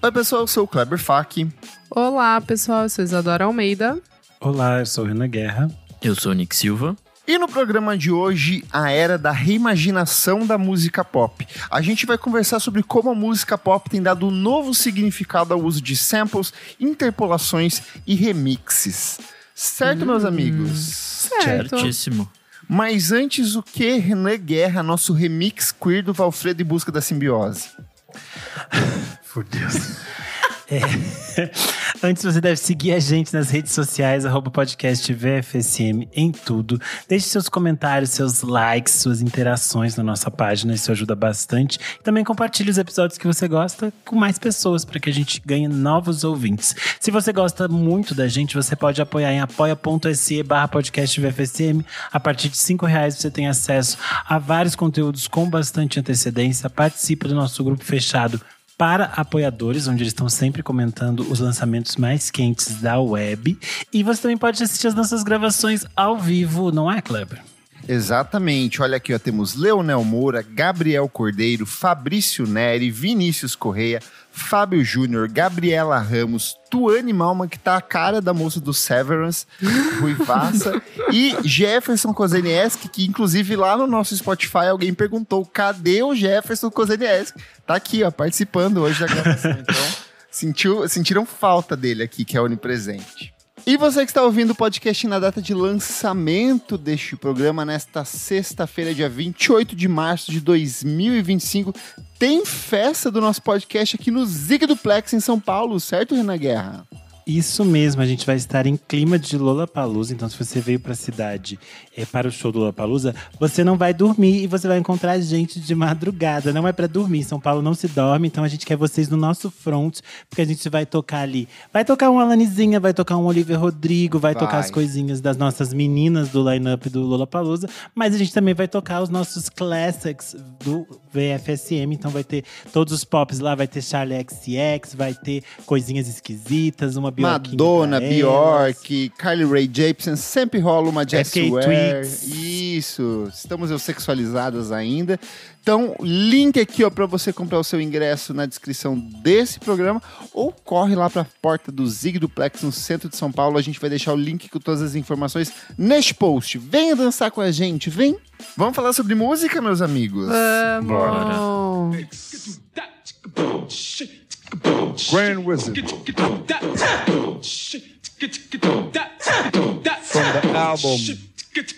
Oi pessoal, eu sou o Kleber Fak. Olá pessoal, eu sou Isadora Almeida. Olá, eu sou o Renan Guerra. Eu sou o Nick Silva. E no programa de hoje, a era da reimaginação da música pop. A gente vai conversar sobre como a música pop tem dado um novo significado ao uso de samples, interpolações e remixes. Certo, meus amigos? Certo. Certíssimo. Mas antes, o que, Renan Guerra, nosso remix queer do Valfredo em Busca da Simbiose? Por Deus. Antes, você deve seguir a gente nas redes sociais, @podcast VFSM em tudo. Deixe seus comentários, seus likes, suas interações na nossa página, isso ajuda bastante. Também compartilhe os episódios que você gosta com mais pessoas, para que a gente ganhe novos ouvintes. Se você gosta muito da gente, você pode apoiar em apoia.se/podcast VFSM. A partir de R$5 você tem acesso a vários conteúdos com bastante antecedência. Participa do nosso grupo fechado para apoiadores, onde eles estão sempre comentando os lançamentos mais quentes da web. E você também pode assistir as nossas gravações ao vivo, não é, Kleber? Exatamente. Olha aqui, ó, temos Leonel Moura, Gabriel Cordeiro, Fabrício Neri, Vinícius Correia, Fábio Júnior, Gabriela Ramos, Tuane Malman, que tá a cara da moça do Severance, Ruivaça, e Jefferson Kozenieski, que inclusive lá no nosso Spotify alguém perguntou, cadê o Jefferson Kozenieski? Tá aqui, ó, participando hoje da gravação. Então, sentiram falta dele aqui, que é onipresente. E você que está ouvindo o podcast na data de lançamento deste programa, nesta sexta-feira, dia 28 de março de 2025, tem festa do nosso podcast aqui no Zig Duplex, em São Paulo, certo, Renan Guerra? Isso mesmo, a gente vai estar em clima de Lollapalooza, então se você veio para a cidade para o show do Lollapalooza, você não vai dormir e você vai encontrar gente de madrugada, não é para dormir, São Paulo não se dorme, então a gente quer vocês no nosso front, porque a gente vai tocar ali, vai tocar uma Alanizinha, vai tocar um Olivia Rodrigo, vai tocar as coisinhas das nossas meninas do line-up do Lollapalooza, mas a gente também vai tocar os nossos classics do VFSM, então vai ter todos os pops lá, vai ter Charli XCX, vai ter coisinhas esquisitas, uma Madonna, Bjork, Carly Rae Jepsen, sempre rola uma Jessie Ware. Isso, estamos sexualizadas ainda. Então, link aqui ó, para você comprar o seu ingresso na descrição desse programa ou corre lá para a porta do Zig Duplex no centro de São Paulo. A gente vai deixar o link com todas as informações neste post. Venha dançar com a gente, vem! Vamos falar sobre música, meus amigos? Bora! Grand Wizard. From the album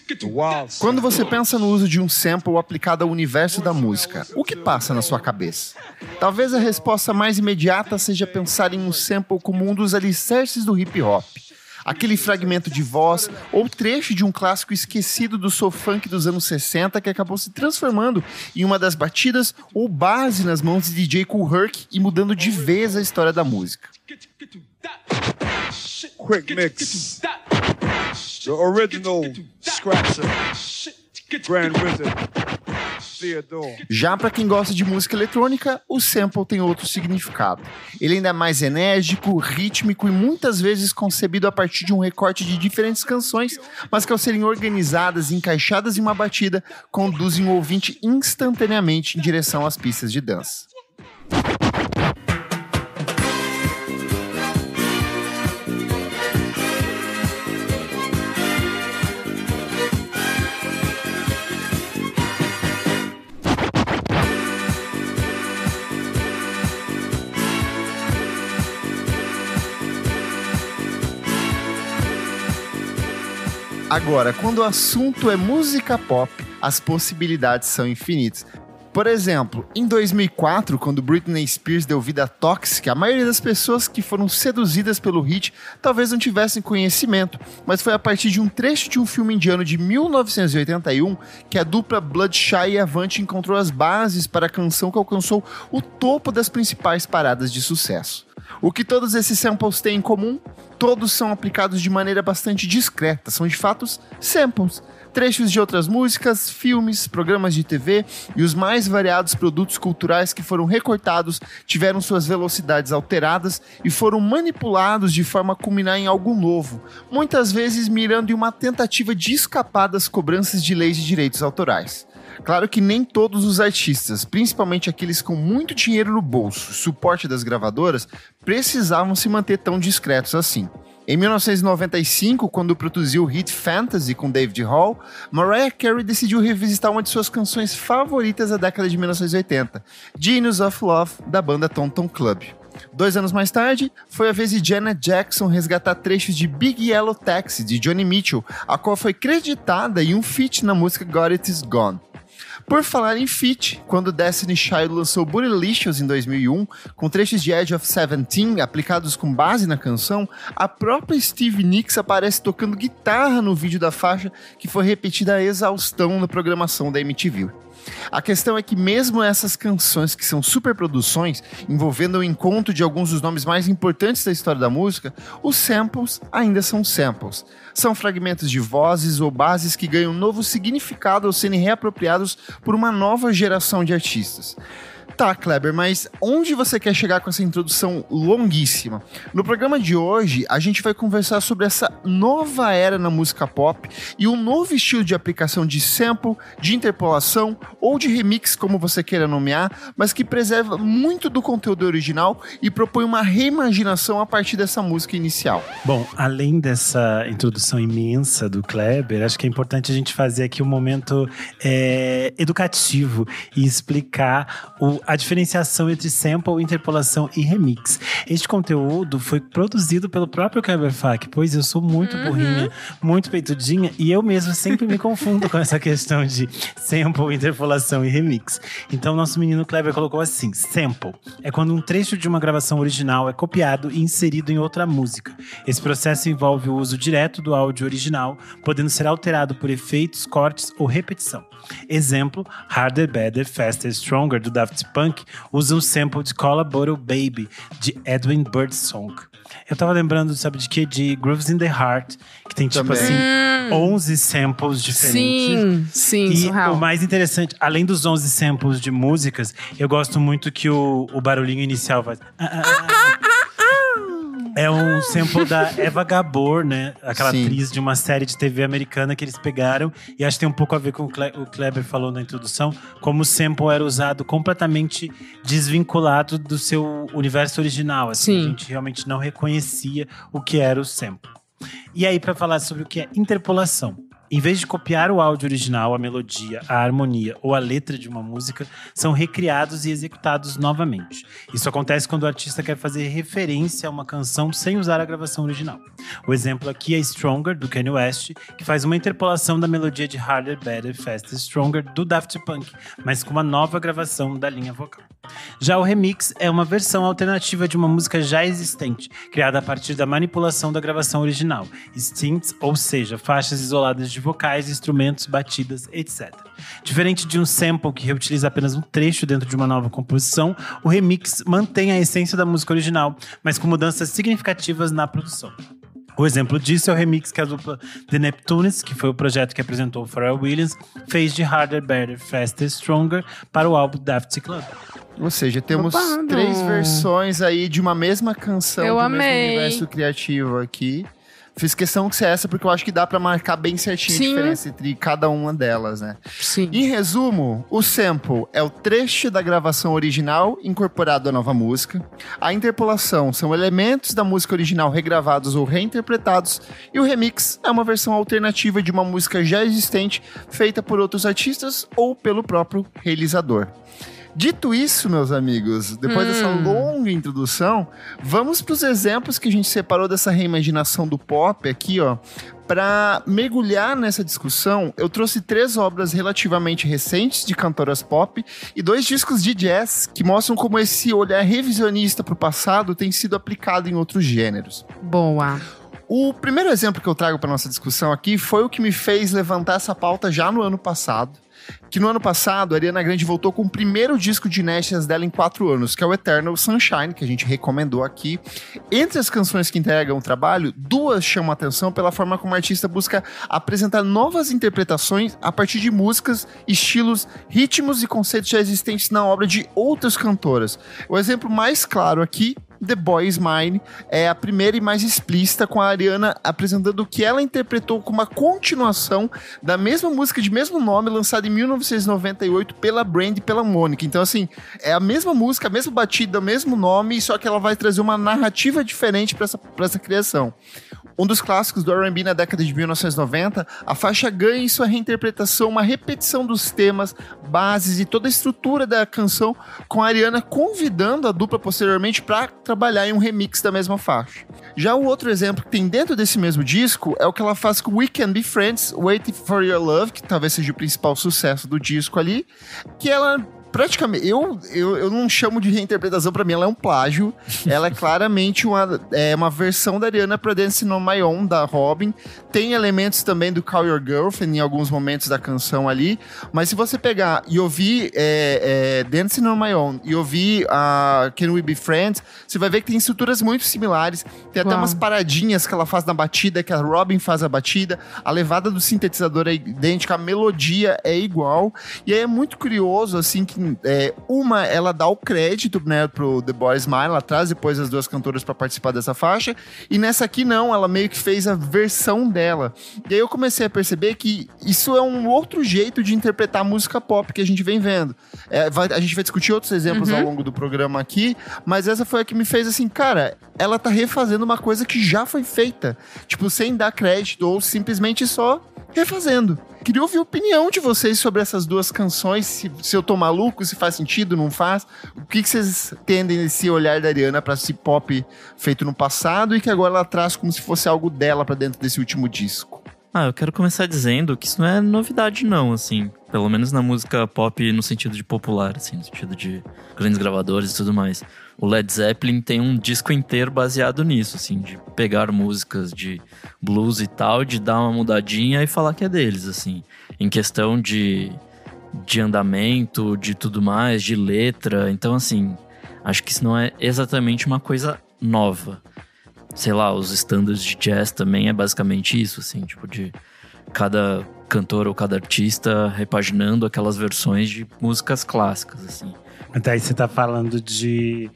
The Wild Side. Quando você pensa no uso de um sample aplicado ao universo da música, o que passa na sua cabeça? Talvez a resposta mais imediata seja pensar em um sample como um dos alicerces do hip hop. Aquele fragmento de voz ou trecho de um clássico esquecido do soul funk dos anos 60 que acabou se transformando em uma das batidas ou base nas mãos de DJ Kool Herc e mudando de vez a história da música. Quick mix. The original scratcher. Grand Wizard. Theodore. Já para quem gosta de música eletrônica, o sample tem outro significado. Ele ainda é mais enérgico, rítmico e muitas vezes concebido a partir de um recorte de diferentes canções, mas que ao serem organizadas e encaixadas em uma batida, conduzem o ouvinte instantaneamente em direção às pistas de dança. Agora, quando o assunto é música pop, as possibilidades são infinitas. Por exemplo, em 2004, quando Britney Spears deu vida a Toxic, a maioria das pessoas que foram seduzidas pelo hit talvez não tivessem conhecimento, mas foi a partir de um trecho de um filme indiano de 1981 que a dupla Bloodshy e Avante encontrou as bases para a canção que alcançou o topo das principais paradas de sucesso. O que todos esses samples têm em comum? Todos são aplicados de maneira bastante discreta, são de fato samples. Trechos de outras músicas, filmes, programas de TV e os mais variados produtos culturais que foram recortados tiveram suas velocidades alteradas e foram manipulados de forma a culminar em algo novo, muitas vezes mirando em uma tentativa de escapar das cobranças de leis de direitos autorais. Claro que nem todos os artistas, principalmente aqueles com muito dinheiro no bolso, suporte das gravadoras, precisavam se manter tão discretos assim. Em 1995, quando produziu o hit Fantasy com David Hall, Mariah Carey decidiu revisitar uma de suas canções favoritas da década de 1980, Genius of Love, da banda Tom Tom Club. 2 anos mais tarde, foi a vez de Janet Jackson resgatar trechos de Big Yellow Taxi, de Joni Mitchell, a qual foi creditada em um feat na música Got It Is Gone. Por falar em feat, quando Destiny Child lançou Bootylicious em 2001, com trechos de Edge of Seventeen aplicados com base na canção, a própria Stevie Nicks aparece tocando guitarra no vídeo da faixa, que foi repetida a exaustão na programação da MTV. A questão é que mesmo essas canções que são superproduções, envolvendo o encontro de alguns dos nomes mais importantes da história da música, os samples ainda são samples. São fragmentos de vozes ou bases que ganham novo significado ao serem reapropriados por uma nova geração de artistas. Tá, Kleber, mas onde você quer chegar com essa introdução longuíssima? No programa de hoje, a gente vai conversar sobre essa nova era na música pop e um novo estilo de aplicação de sample, de interpolação ou de remix, como você queira nomear, mas que preserva muito do conteúdo original e propõe uma reimaginação a partir dessa música inicial. Bom, além dessa introdução imensa do Kleber, acho que é importante a gente fazer aqui um momento educativo e explicar a diferenciação entre sample, interpolação e remix. Este conteúdo foi produzido pelo próprio Kleber Fak, pois eu sou muito burrinha, muito peitudinha, e eu mesmo sempre me confundo com essa questão de sample, interpolação e remix. Então, nosso menino Kleber colocou assim: sample é quando um trecho de uma gravação original é copiado e inserido em outra música. Esse processo envolve o uso direto do áudio original, podendo ser alterado por efeitos, cortes ou repetição. Exemplo, Harder, Better, Faster, Stronger, do Daft Punk, usa um sample de Call a Bottle Baby, de Edwin Birdsong. Eu tava lembrando, sabe de quê? De Grooves in the Heart, que tem tipo assim, 11 samples diferentes. Sim, e surreal. o mais interessante, além dos 11 samples de músicas, eu gosto muito que o barulhinho inicial faz... É um sample da Eva Gabor, né? Aquela atriz de uma série de TV americana que eles pegaram. E acho que tem um pouco a ver com o que o Kleber falou na introdução. Como o sample era usado completamente desvinculado do seu universo original. Assim, a gente realmente não reconhecia o que era o sample. E aí, para falar sobre o que é interpolação. Em vez de copiar o áudio original, a melodia, a harmonia ou a letra de uma música, são recriados e executados novamente. Isso acontece quando o artista quer fazer referência a uma canção sem usar a gravação original. O exemplo aqui é Stronger, do Kanye West, que faz uma interpolação da melodia de Harder, Better, Faster, Stronger, do Daft Punk, mas com uma nova gravação da linha vocal. Já o remix é uma versão alternativa de uma música já existente, criada a partir da manipulação da gravação original, stints, ou seja, faixas isoladas de vocais, instrumentos, batidas, etc. Diferente de um sample que reutiliza apenas um trecho dentro de uma nova composição, o remix mantém a essência da música original, mas com mudanças significativas na produção. O exemplo disso é o remix que a dupla The Neptunes, que foi o projeto que apresentou o Pharrell Williams, fez de Harder, Better, Faster, Stronger para o álbum Daft Club. Ou seja, temos 3 versões aí de uma mesma canção do mesmo universo criativo aqui. Fiz questão que seja essa porque eu acho que dá pra marcar bem certinho a diferença entre cada uma delas, né? Sim. Em resumo, o sample é o trecho da gravação original incorporado à nova música. A interpolação são elementos da música original regravados ou reinterpretados. E o remix é uma versão alternativa de uma música já existente, feita por outros artistas ou pelo próprio realizador. Dito isso, meus amigos, depois dessa longa introdução, vamos para os exemplos que a gente separou dessa reimaginação do pop aqui, ó. Para mergulhar nessa discussão, eu trouxe 3 obras relativamente recentes de cantoras pop e 2 discos de jazz que mostram como esse olhar revisionista para o passado tem sido aplicado em outros gêneros. Boa! O primeiro exemplo que eu trago para nossa discussão aqui foi o que me fez levantar essa pauta já no ano passado. Que no ano passado, a Ariana Grande voltou com o primeiro disco de inéditas dela em 4 anos, que é o Eternal Sunshine, que a gente recomendou aqui. Entre as canções que entregam o trabalho, 2 chamam a atenção pela forma como a artista busca apresentar novas interpretações a partir de músicas, estilos, ritmos e conceitos já existentes na obra de outras cantoras. O exemplo mais claro aqui The Boy Is Mine é a primeira e mais explícita, com a Ariana apresentando o que ela interpretou como uma continuação da mesma música de mesmo nome, lançada em 1998 pela Brandy e pela Monica. Então, assim, é a mesma música, a mesma batida, o mesmo nome, só que ela vai trazer uma narrativa diferente para essa criação. Um dos clássicos do R&B na década de 1990, a faixa ganha em sua reinterpretação uma repetição dos temas, bases e toda a estrutura da canção, com a Ariana convidando a dupla posteriormente para trabalhar em um remix da mesma faixa. Já o outro exemplo que tem dentro desse mesmo disco é o que ela faz com We Can Be Friends, Waiting For Your Love, que talvez seja o principal sucesso do disco ali, que ela... praticamente, eu não chamo de reinterpretação, pra mim ela é um plágio. Ela é claramente uma versão da Ariana pra Dancing On My Own, da Robyn. Tem elementos também do Call Your Girlfriend em alguns momentos da canção ali, mas se você pegar e ouvir Dancing On My Own e ouvir Can We Be Friends, você vai ver que tem estruturas muito similares. Tem até umas paradinhas que ela faz na batida, que a Robyn faz a batida, a levada do sintetizador é idêntica, a melodia é igual, e aí é muito curioso, assim, que uma, ela dá o crédito, né, pro The Boy Is Mine, ela traz depois as duas cantoras pra participar dessa faixa, e nessa aqui não, ela meio que fez a versão dela. E aí eu comecei a perceber que isso é um outro jeito de interpretar a música pop que a gente vem vendo. A gente vai discutir outros exemplos ao longo do programa aqui, mas essa foi a que me fez assim, cara, ela tá refazendo uma coisa que já foi feita, tipo, sem dar crédito, ou simplesmente só refazendo. Queria ouvir a opinião de vocês sobre essas duas canções, se eu tô maluco, se faz sentido, não faz. O que vocês tendem nesse olhar da Ariana pra esse pop feito no passado e que agora ela traz como se fosse algo dela pra dentro desse último disco? Eu quero começar dizendo que isso não é novidade não, assim. Pelo menos na música pop no sentido de popular, assim, no sentido de grandes gravadores e tudo mais. O Led Zeppelin tem um disco inteiro baseado nisso, assim, de pegar músicas de blues e tal, de dar uma mudadinha e falar que é deles, assim. Em questão de andamento, de tudo mais, de letra. Então, assim, acho que isso não é exatamente uma coisa nova. Sei lá, os standards de jazz também é basicamente isso, assim, tipo, de cada cantor ou cada artista repaginando aquelas versões de músicas clássicas, assim. Daí você tá falando de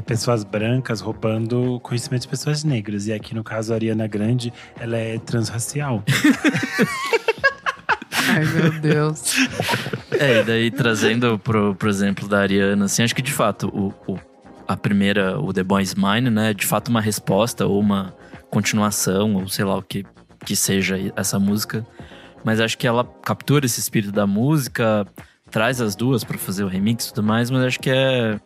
pessoas brancas roubando conhecimento de pessoas negras. E aqui, no caso, a Ariana Grande, ela é transracial. Ai, meu Deus. E daí trazendo pro exemplo da Ariana, assim, acho que de fato a primeira, o The Boy Is Mine, né, é de fato uma resposta ou uma continuação, ou sei lá o que seja essa música. Mas acho que ela captura esse espírito da música, traz as duas pra fazer o remix e tudo mais, mas acho que é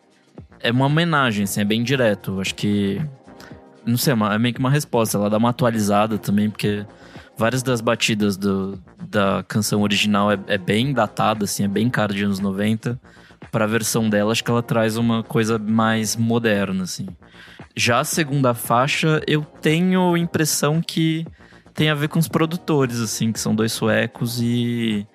uma homenagem, assim, é bem direto. Acho que, não sei, é meio que uma resposta. Ela dá uma atualizada também, porque várias das batidas da canção original é bem datada, assim, é bem cara de anos 90. Pra versão dela, acho que ela traz uma coisa mais moderna, assim. Já a segunda faixa, eu tenho a impressão que tem a ver com os produtores, assim, que são dois suecos e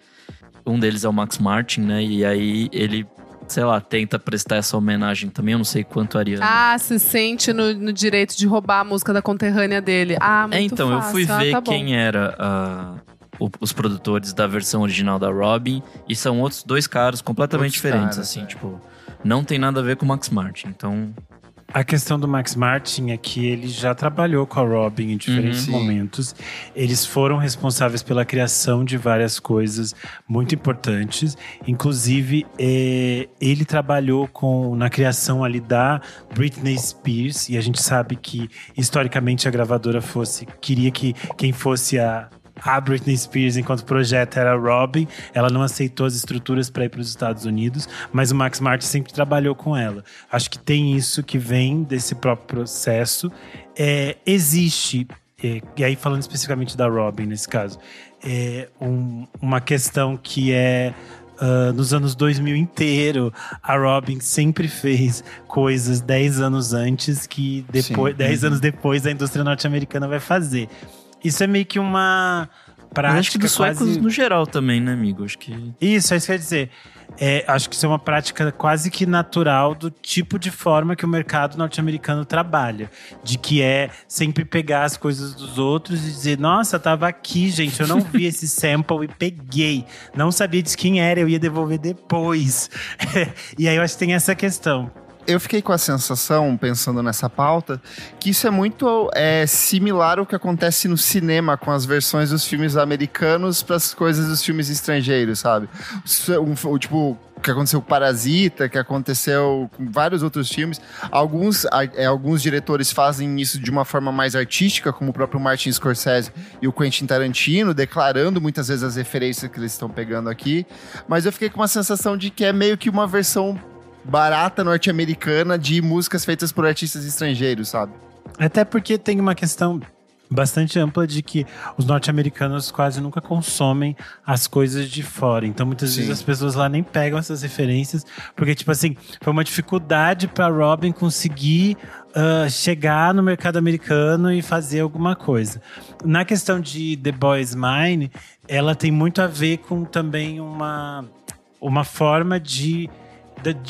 um deles é o Max Martin, né? E aí ele, sei lá, tenta prestar essa homenagem também. Eu não sei quanto a Ariana. Se sente no direito de roubar a música da conterrânea dele. Muito então, fácil. Eu fui ver quem era os produtores da versão original da Robyn, e são outros dois caras completamente diferentes, assim, tipo, não tem nada a ver com o Max Martin, então... A questão do Max Martin é que ele já trabalhou com a Robyn em diferentes momentos. Eles foram responsáveis pela criação de várias coisas muito importantes. Inclusive, ele trabalhou na criação ali da Britney Spears. E a gente sabe que, historicamente, a gravadora queria que quem fosse a Britney Spears, enquanto projeto, era a Robyn. Ela não aceitou as estruturas para ir para os Estados Unidos, mas o Max Martin sempre trabalhou com ela. Acho que tem isso que vem desse próprio processo. Existe, e aí falando especificamente da Robyn nesse caso, uma questão que nos anos 2000 inteiro, a Robyn sempre fez coisas 10 anos antes que 10 anos depois a indústria norte-americana vai fazer. Isso é meio que uma prática. Mas acho que dos suecos no geral também, né, amigo? Acho que... Isso, é isso que quer dizer. Acho que isso é uma prática quase que natural do tipo de forma que o mercado norte-americano trabalha. De que é sempre pegar as coisas dos outros e dizer: nossa, tava aqui, gente, eu não vi esse sample e peguei. Não sabia de quem era, eu ia devolver depois. E aí eu acho que tem essa questão. eu fiquei com a sensação, pensando nessa pauta, que isso é muito similar ao que acontece no cinema com as versões dos filmes americanos para as coisas dos filmes estrangeiros, sabe? Tipo, o que aconteceu com Parasita, que aconteceu com vários outros filmes. Alguns diretores fazem isso de uma forma mais artística, como o próprio Martin Scorsese e o Quentin Tarantino, declarando muitas vezes as referências que eles estão pegando aqui. Mas eu fiquei com uma sensação de que é meio que uma versão barata norte-americana de músicas feitas por artistas estrangeiros, sabe? Até porque tem uma questão bastante ampla de que os norte-americanos quase nunca consomem as coisas de fora. Então, muitas vezes as pessoas lá nem pegam essas referências, porque, tipo assim, foi uma dificuldade para Robyn conseguir chegar no mercado americano e fazer alguma coisa. Na questão de The Boy Is Mine, ela tem muito a ver com também uma forma de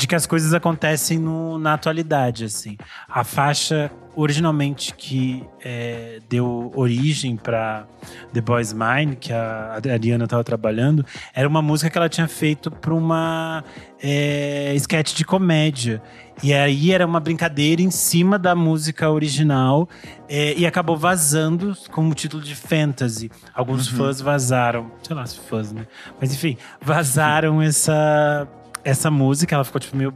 que as coisas acontecem na atualidade, assim. A faixa, originalmente, que deu origem para The Boy Is Mine, que a Ariana estava trabalhando, era uma música que ela tinha feito para uma sketch de comédia. E aí era uma brincadeira em cima da música original e acabou vazando como título de fantasy. Alguns fãs vazaram, sei lá se fãs, né? Mas enfim, vazaram essa música. Ela ficou tipo meio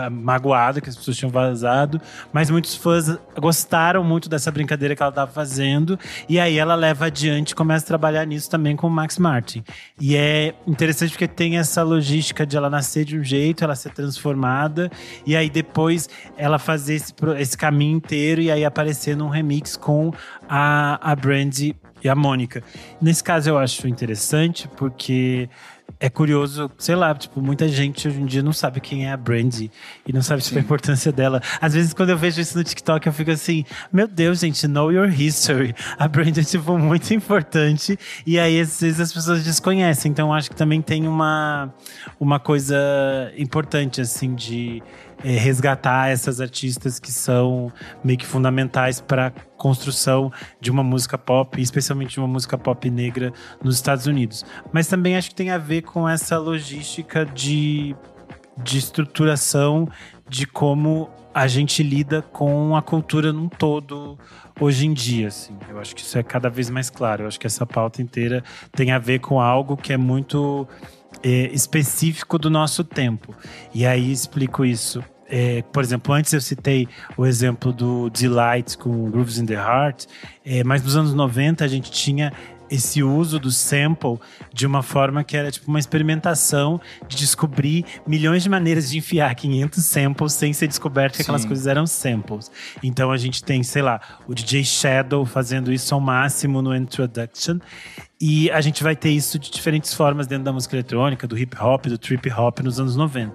magoada que as pessoas tinham vazado, mas muitos fãs gostaram muito dessa brincadeira que ela estava fazendo, e aí ela leva adiante e começa a trabalhar nisso também com o Max Martin. E é interessante porque tem essa logística de ela nascer de um jeito, ela ser transformada, e aí depois ela fazer esse caminho inteiro e aí aparecer num remix com a Brandy e a Mônica. Nesse caso eu acho interessante porque é curioso, sei lá, tipo, muita gente hoje em dia não sabe quem é a Brandy e não sabe tipo, a importância dela. Às vezes, quando eu vejo isso no TikTok, eu fico assim, meu Deus, gente, know your history. A Brandy é, tipo, muito importante e aí, às vezes, as pessoas desconhecem. Então, acho que também tem uma coisa importante, assim, de resgatar essas artistas que são meio que fundamentais para a construção de uma música pop, especialmente de uma música pop negra nos Estados Unidos. Mas também acho que tem a ver com essa logística de estruturação de como a gente lida com a cultura num todo hoje em dia, assim. Eu acho que isso é cada vez mais claro. Eu acho que essa pauta inteira tem a ver com algo que é muito específico do nosso tempo. E aí explico isso. Por exemplo, antes eu citei o exemplo do Delight com Grooves in the Heart, mas nos anos 90 a gente tinha esse uso do sample de uma forma que era tipo uma experimentação de descobrir milhões de maneiras de enfiar 500 samples sem ser descoberto que aquelas coisas eram samples. Então a gente tem, sei lá, o DJ Shadow fazendo isso ao máximo no Introduction. E a gente vai ter isso de diferentes formas dentro da música eletrônica, do hip hop, do trip hop nos anos 90.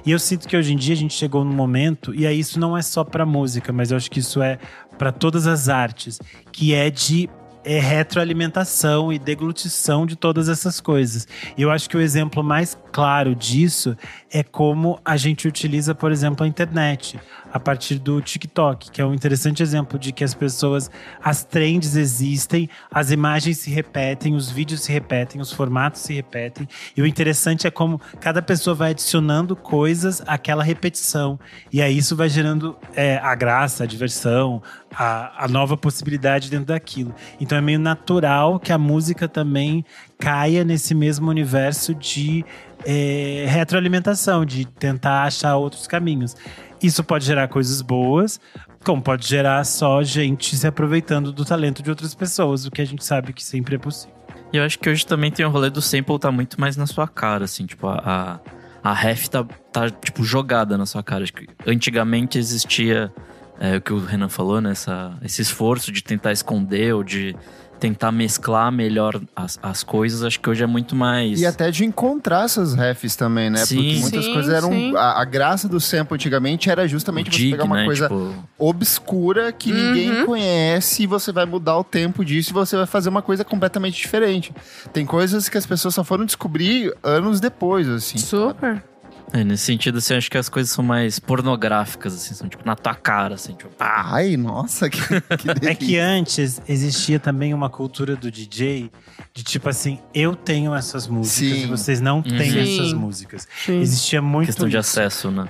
E eu sinto que hoje em dia a gente chegou num momento, e aí isso não é só pra música, mas eu acho que isso é pra todas as artes, que é de retroalimentação e deglutição de todas essas coisas. E eu acho que o exemplo mais claro disso é como a gente utiliza, por exemplo, a internet, a partir do TikTok, que é um interessante exemplo de que as trends existem, as imagens se repetem, os vídeos se repetem, os formatos se repetem, e o interessante é como cada pessoa vai adicionando coisas àquela repetição, e aí isso vai gerando a graça, a diversão, a nova possibilidade dentro daquilo. Então é meio natural que a música também caia nesse mesmo universo de retroalimentação, de tentar achar outros caminhos. Isso pode gerar coisas boas, como pode gerar só gente se aproveitando do talento de outras pessoas, o que a gente sabe que sempre é possível. E eu acho que hoje também tem o rolê do sample tá muito mais na sua cara, assim, tipo, a ref tá tipo, jogada na sua cara. Acho que antigamente existia o que o Renan falou, né? Esse esforço de tentar esconder ou de tentar mesclar melhor as coisas, acho que hoje é muito mais... E até de encontrar essas refs também, né? Sim. Porque muitas coisas eram... A graça do sample antigamente era justamente você pegar uma coisa obscura que ninguém conhece e você vai mudar o tempo disso e você vai fazer uma coisa completamente diferente. Tem coisas que as pessoas só foram descobrir anos depois, assim. Super. Nesse sentido, assim, acho que as coisas são mais pornográficas, assim, são tipo na tua cara, assim, tipo... Ai, nossa, que delícia. É que antes existia também uma cultura do DJ de tipo assim, eu tenho essas músicas e vocês não têm essas músicas. Existia muito questão de isso. acesso, né?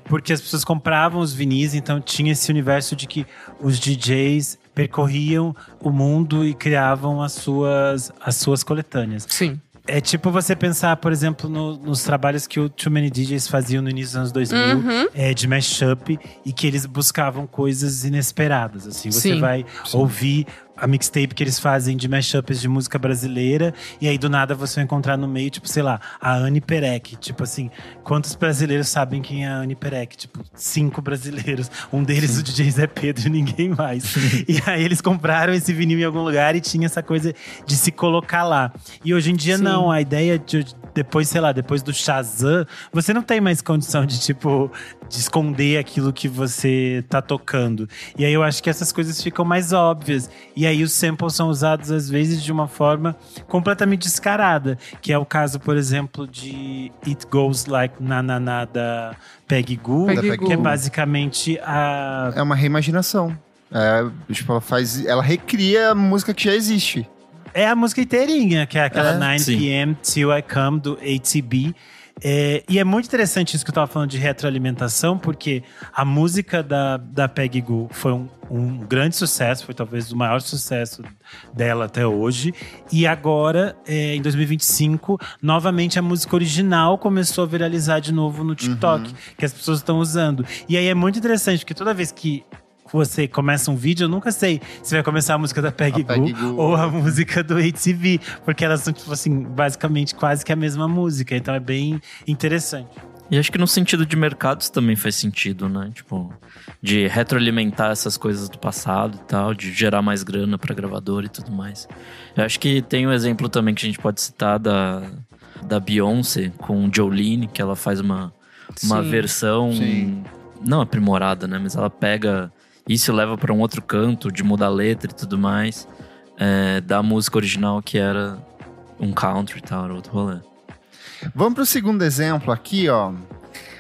Porque as pessoas compravam os vinis, então tinha esse universo de que os DJs percorriam o mundo e criavam as suas coletâneas. Sim. É tipo você pensar, por exemplo, nos trabalhos que o Too Many DJs faziam no início dos anos 2000, de mashup, e que eles buscavam coisas inesperadas, assim. Você vai ouvir a mixtape que eles fazem de mashups de música brasileira, e aí do nada você vai encontrar no meio, tipo, sei lá, a Anne Perec. Tipo assim, quantos brasileiros sabem quem é a Anne Perec? Tipo, 5 brasileiros. Um deles, o DJ Zé Pedro, e ninguém mais. E aí eles compraram esse vinil em algum lugar e tinha essa coisa de se colocar lá. E hoje em dia não, a ideia de depois, sei lá, depois do Shazam, você não tem mais condição de, tipo, de esconder aquilo que você tá tocando. E aí eu acho que essas coisas ficam mais óbvias. E aí os samples são usados, às vezes, de uma forma completamente descarada. Que é o caso, por exemplo, de It Goes Like Na Na Na da Peggy Gou, que é basicamente a... É uma reimaginação. Tipo, ela recria a música que já existe. É a música inteirinha, que é aquela 9 p.m. Till I Come, do ATB. E é muito interessante isso que eu tava falando de retroalimentação, porque a música da Peggy Gou foi um grande sucesso, foi talvez o maior sucesso dela até hoje. E agora, em 2025, novamente a música original começou a viralizar de novo no TikTok, que as pessoas estão usando. E aí é muito interessante, porque toda vez que você começa um vídeo, eu nunca sei se vai começar a música da Peggy Gou ou a música do ATV, porque elas são, tipo assim, basicamente quase que a mesma música, então é bem interessante. E acho que no sentido de mercados também faz sentido, né? Tipo, de retroalimentar essas coisas do passado e tal, de gerar mais grana pra gravadora e tudo mais. Eu acho que tem um exemplo também que a gente pode citar da Beyoncé com Jolene, que ela faz uma versão não aprimorada, né? Mas ela pega isso, leva pra um outro canto, de mudar a letra e tudo mais, da música original, que era um country e tal, era outro rolê. Vamos pro segundo exemplo aqui, ó.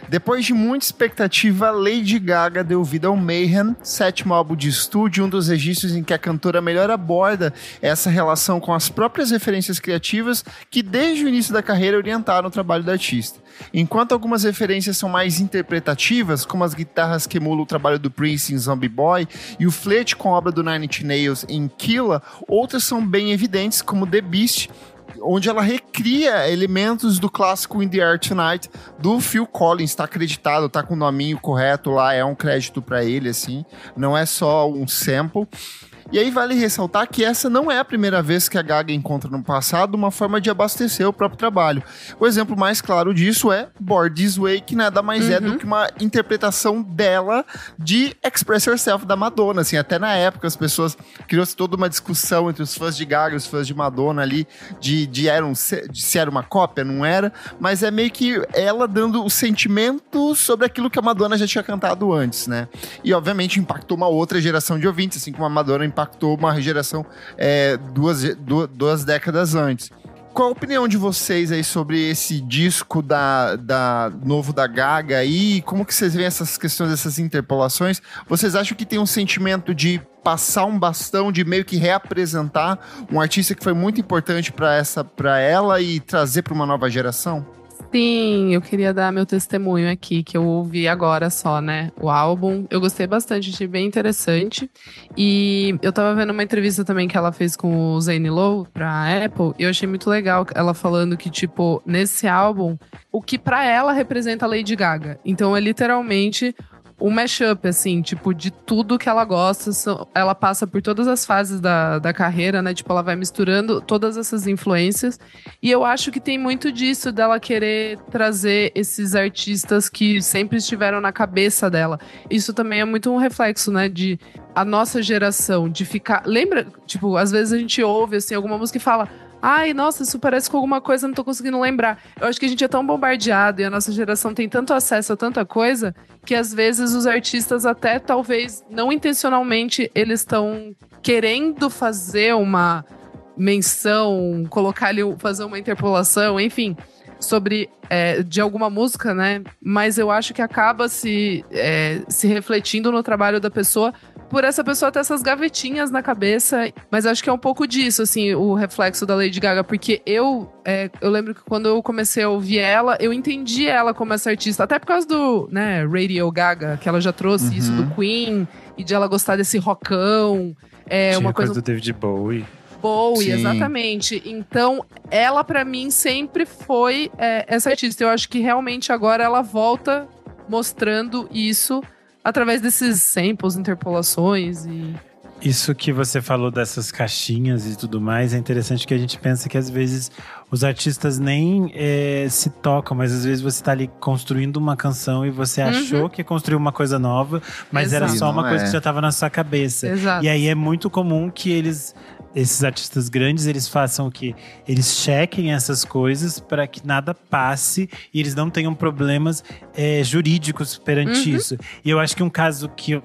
Depois de muita expectativa, Lady Gaga deu vida ao Mayhem, 7º álbum de estúdio, um dos registros em que a cantora melhor aborda essa relação com as próprias referências criativas que desde o início da carreira orientaram o trabalho da artista. Enquanto algumas referências são mais interpretativas, como as guitarras que emulam o trabalho do Prince em Zombie Boy e o flerte com a obra do Nine Inch Nails em Killa, outras são bem evidentes, como The Beast, onde ela recria elementos do clássico In The Air Tonight do Phil Collins, tá acreditado, tá com o nominho correto lá, é um crédito pra ele, assim, não é só um sample. E aí vale ressaltar que essa não é a primeira vez que a Gaga encontra no passado uma forma de abastecer o próprio trabalho. O exemplo mais claro disso é Born This Way, que nada mais é do que uma interpretação dela de Express Yourself da Madonna. Assim, até na época as pessoas criou-se toda uma discussão entre os fãs de Gaga e os fãs de Madonna ali de se era uma cópia, não era, mas é meio que ela dando o sentimento sobre aquilo que a Madonna já tinha cantado antes, né? E obviamente impactou uma outra geração de ouvintes, assim como a Madonna impactou uma geração duas décadas antes. Qual a opinião de vocês aí sobre esse disco novo da Gaga e como que vocês veem essas questões, essas interpolações? Vocês acham que tem um sentimento de passar um bastão, de meio que reapresentar um artista que foi muito importante para ela e trazer para uma nova geração? Sim, eu queria dar meu testemunho aqui, que eu ouvi agora só, né, o álbum. Eu gostei bastante, achei bem interessante. E eu tava vendo uma entrevista também que ela fez com o Zane Lowe pra Apple, e eu achei muito legal ela falando que, tipo, nesse álbum, o que pra ela representa a Lady Gaga. Então é literalmente um mashup, assim, tipo, de tudo que ela gosta. Ela passa por todas as fases da carreira, né? Tipo, ela vai misturando todas essas influências. E eu acho que tem muito disso, dela querer trazer esses artistas que sempre estiveram na cabeça dela. Isso também é muito um reflexo, né? De a nossa geração, de ficar... Lembra? Tipo, às vezes a gente ouve, assim, alguma música e fala... Ai, nossa, isso parece com alguma coisa, não tô conseguindo lembrar. Eu acho que a gente é tão bombardeado e a nossa geração tem tanto acesso a tanta coisa que às vezes os artistas até, talvez, não intencionalmente, eles estão querendo fazer uma menção, colocar ali, fazer uma interpolação, enfim, sobre, de alguma música, né? Mas eu acho que acaba se refletindo no trabalho da pessoa por essa pessoa ter essas gavetinhas na cabeça. Mas acho que é um pouco disso, assim, o reflexo da Lady Gaga. Porque eu lembro que quando eu comecei a ouvir ela, eu entendi ela como essa artista. Até por causa do, né, Radio Gaga, que ela já trouxe isso do Queen. E de ela gostar desse rockão. Tinha uma coisa do David Bowie. Bowie, exatamente. Então, ela pra mim sempre foi essa artista. Eu acho que realmente agora ela volta mostrando isso através desses samples, interpolações e... Isso que você falou dessas caixinhas e tudo mais, é interessante que a gente pensa que às vezes os artistas nem se tocam, mas às vezes você tá ali construindo uma canção e você achou que construiu uma coisa nova, mas era só uma coisa que já tava na sua cabeça. Exato. E aí é muito comum que esses artistas grandes, eles façam o quê? Eles chequem essas coisas para que nada passe e eles não tenham problemas jurídicos perante isso. E eu acho que um caso que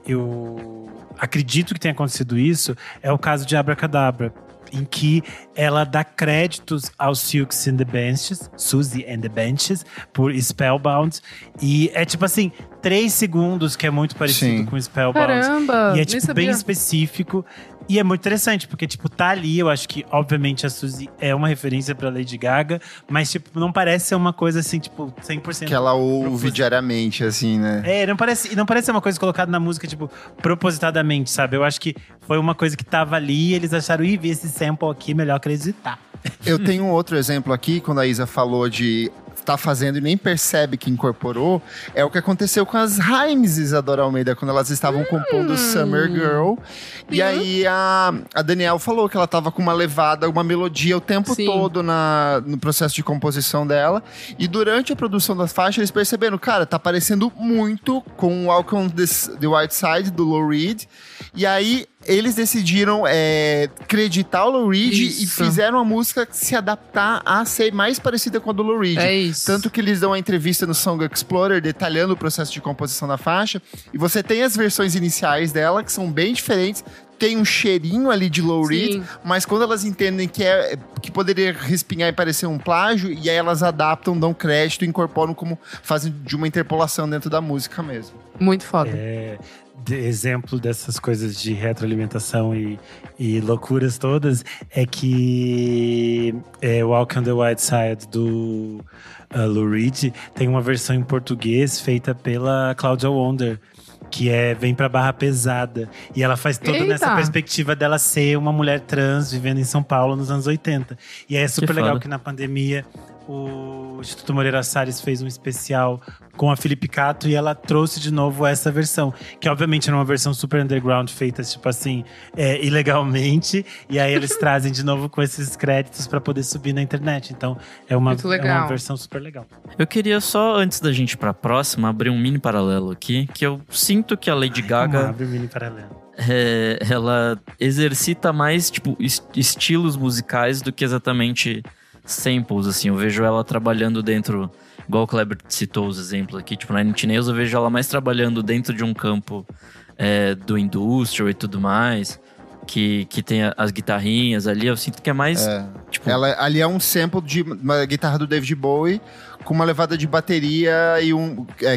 eu acredito que tenha acontecido isso é o caso de Abracadabra, em que ela dá créditos aos Susie and the Benches, por Spellbound. E é tipo assim, 3 segundos, que é muito parecido com Spellbound. Caramba! E é tipo bem específico. E é muito interessante, porque, tipo, tá ali, eu acho que, obviamente, a Suzy é uma referência pra Lady Gaga, mas, tipo, não parece ser uma coisa, assim, tipo, 100%. Que ela ouve diariamente, assim, né? Não parece ser uma coisa colocada na música, tipo, propositadamente, sabe? Eu acho que foi uma coisa que tava ali e eles acharam, ver esse sample aqui, melhor acreditar. Eu tenho um outro exemplo aqui, quando a Isa falou de tá fazendo e nem percebe que incorporou, é o que aconteceu com as Haim's Isadora Almeida, quando elas estavam compondo Summer Girl. E aí a Danielle falou que ela tava com uma levada, uma melodia o tempo todo no processo de composição dela. E durante a produção das faixas, eles perceberam, cara, tá parecendo muito com o Walk on the White Side, do Lou Reed. E aí eles decidiram creditar o Lou Reed e fizeram a música se adaptar a ser mais parecida com a do Lou Reed. É isso. Tanto que eles dão uma entrevista no Song Explorer detalhando o processo de composição da faixa. E você tem as versões iniciais dela, que são bem diferentes. Tem um cheirinho ali de Lou Reed, mas quando elas entendem que poderia respingar e parecer um plágio, e aí elas adaptam, dão crédito, incorporam como fazem de uma interpolação dentro da música mesmo. Muito foda. Exemplo dessas coisas de retroalimentação e loucuras todas é que Walk on the White Side do Lou Reed tem uma versão em português feita pela Claudia Wonder, que vem pra Barra Pesada. E ela faz toda nessa perspectiva dela ser uma mulher trans vivendo em São Paulo nos anos 80. E é super legal que na pandemia o Instituto Moreira Salles fez um especial com a Felipe Cato e ela trouxe de novo essa versão, que obviamente era uma versão super underground, feita tipo assim, ilegalmente, e aí eles trazem de novo com esses créditos pra poder subir na internet. Então é uma versão super legal. Eu queria só, antes da gente ir pra próxima, abrir um mini paralelo aqui, que eu sinto que a Lady Gaga... Abre um mini paralelo. Ela exercita mais, tipo, estilos musicais do que exatamente samples, assim. Eu vejo ela trabalhando dentro, igual o Kleber citou os exemplos aqui, tipo, na Nine Inch Nails eu vejo ela mais trabalhando dentro de um campo do industrial e tudo mais, que tem as guitarrinhas ali. Eu sinto que é mais, tipo... ali é um sample de uma guitarra do David Bowie com uma levada de bateria e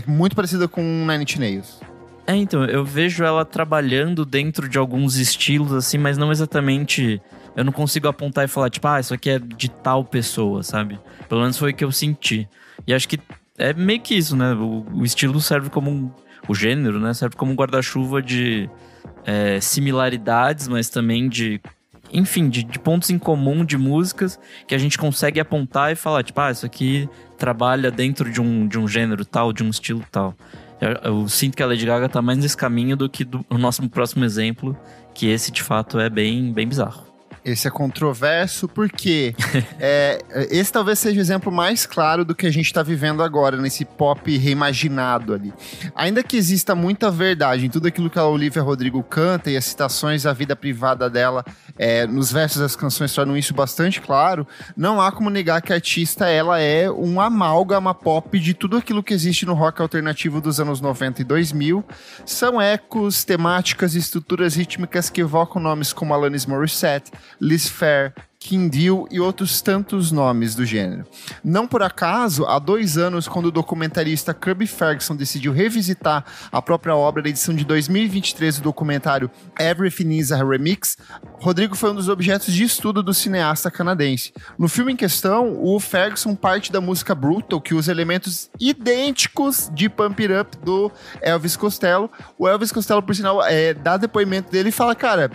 muito parecida com Nine Inch Nails. Então, eu vejo ela trabalhando dentro de alguns estilos, assim, mas não exatamente... Eu não consigo apontar e falar, tipo, isso aqui é de tal pessoa, sabe? Pelo menos foi o que eu senti. E acho que é meio que isso, né? O estilo serve como o gênero, né? Serve como um guarda-chuva de similaridades, mas também de pontos em comum de músicas que a gente consegue apontar e falar, tipo, isso aqui trabalha dentro de um gênero tal, de um estilo tal. Eu sinto que a Lady Gaga tá mais nesse caminho do que o nosso próximo exemplo, que esse, de fato, é bem, bem bizarro. Esse é controverso porque esse talvez seja o exemplo mais claro do que a gente está vivendo agora, nesse pop reimaginado ali. Ainda que exista muita verdade em tudo aquilo que a Olivia Rodrigo canta e as citações à vida privada dela nos versos das canções tornam isso bastante claro, não há como negar que a artista ela é um amálgama pop de tudo aquilo que existe no rock alternativo dos anos 90 e 2000. São ecos, temáticas e estruturas rítmicas que evocam nomes como Alanis Morissette, Liz Phair, King Deal e outros tantos nomes do gênero. Não por acaso, há 2 anos, quando o documentarista Kirby Ferguson decidiu revisitar a própria obra na edição de 2023 do documentário Everything is a Remix, Rodrigo foi um dos objetos de estudo do cineasta canadense. No filme em questão, o Ferguson parte da música Brutal, que usa elementos idênticos de Pump It Up do Elvis Costello. O Elvis Costello, por sinal, dá depoimento dele e fala, cara,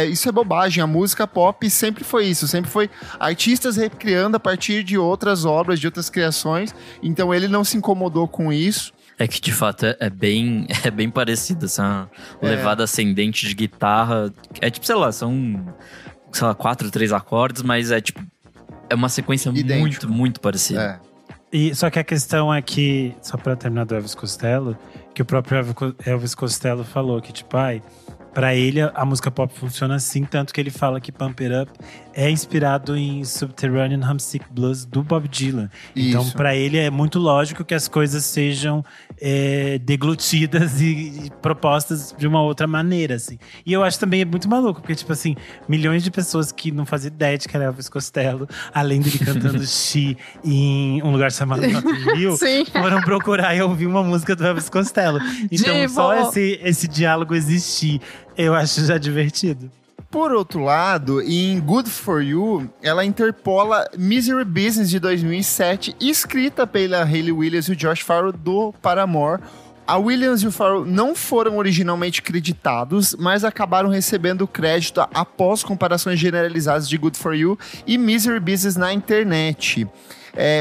isso é bobagem, a música pop sempre foi isso, sempre foi artistas recriando a partir de outras obras, de outras criações, então ele não se incomodou com isso. É que, de fato, é bem parecido, essa levada ascendente de guitarra. É tipo, são 4, 3 acordes, mas é uma sequência idêntico. muito parecida. E, só que a questão é que, só pra terminar do Elvis Costello, que o próprio Elvis Costello falou que, pra ele, a música pop funciona assim, tanto que ele fala que Pump It Up é inspirado em Subterranean Homesick Blues do Bob Dylan. Isso. Então, pra ele, é muito lógico que as coisas sejam deglutidas e propostas de uma outra maneira, assim. E eu acho também muito maluco, porque, milhões de pessoas que não faziam ideia de que era Elvis Costello, além dele cantando She em um lugar chamado Notting Hill, foram procurar e ouvir uma música do Elvis Costello. Então, só esse diálogo existir, eu acho já divertido. Por outro lado, em Good For You, ela interpola Misery Business de 2007, escrita pela Hayley Williams e o Josh Farrell do Paramore. A Williams e o Farrell não foram originalmente creditados, mas acabaram recebendo crédito após comparações generalizadas de Good For You e Misery Business na internet.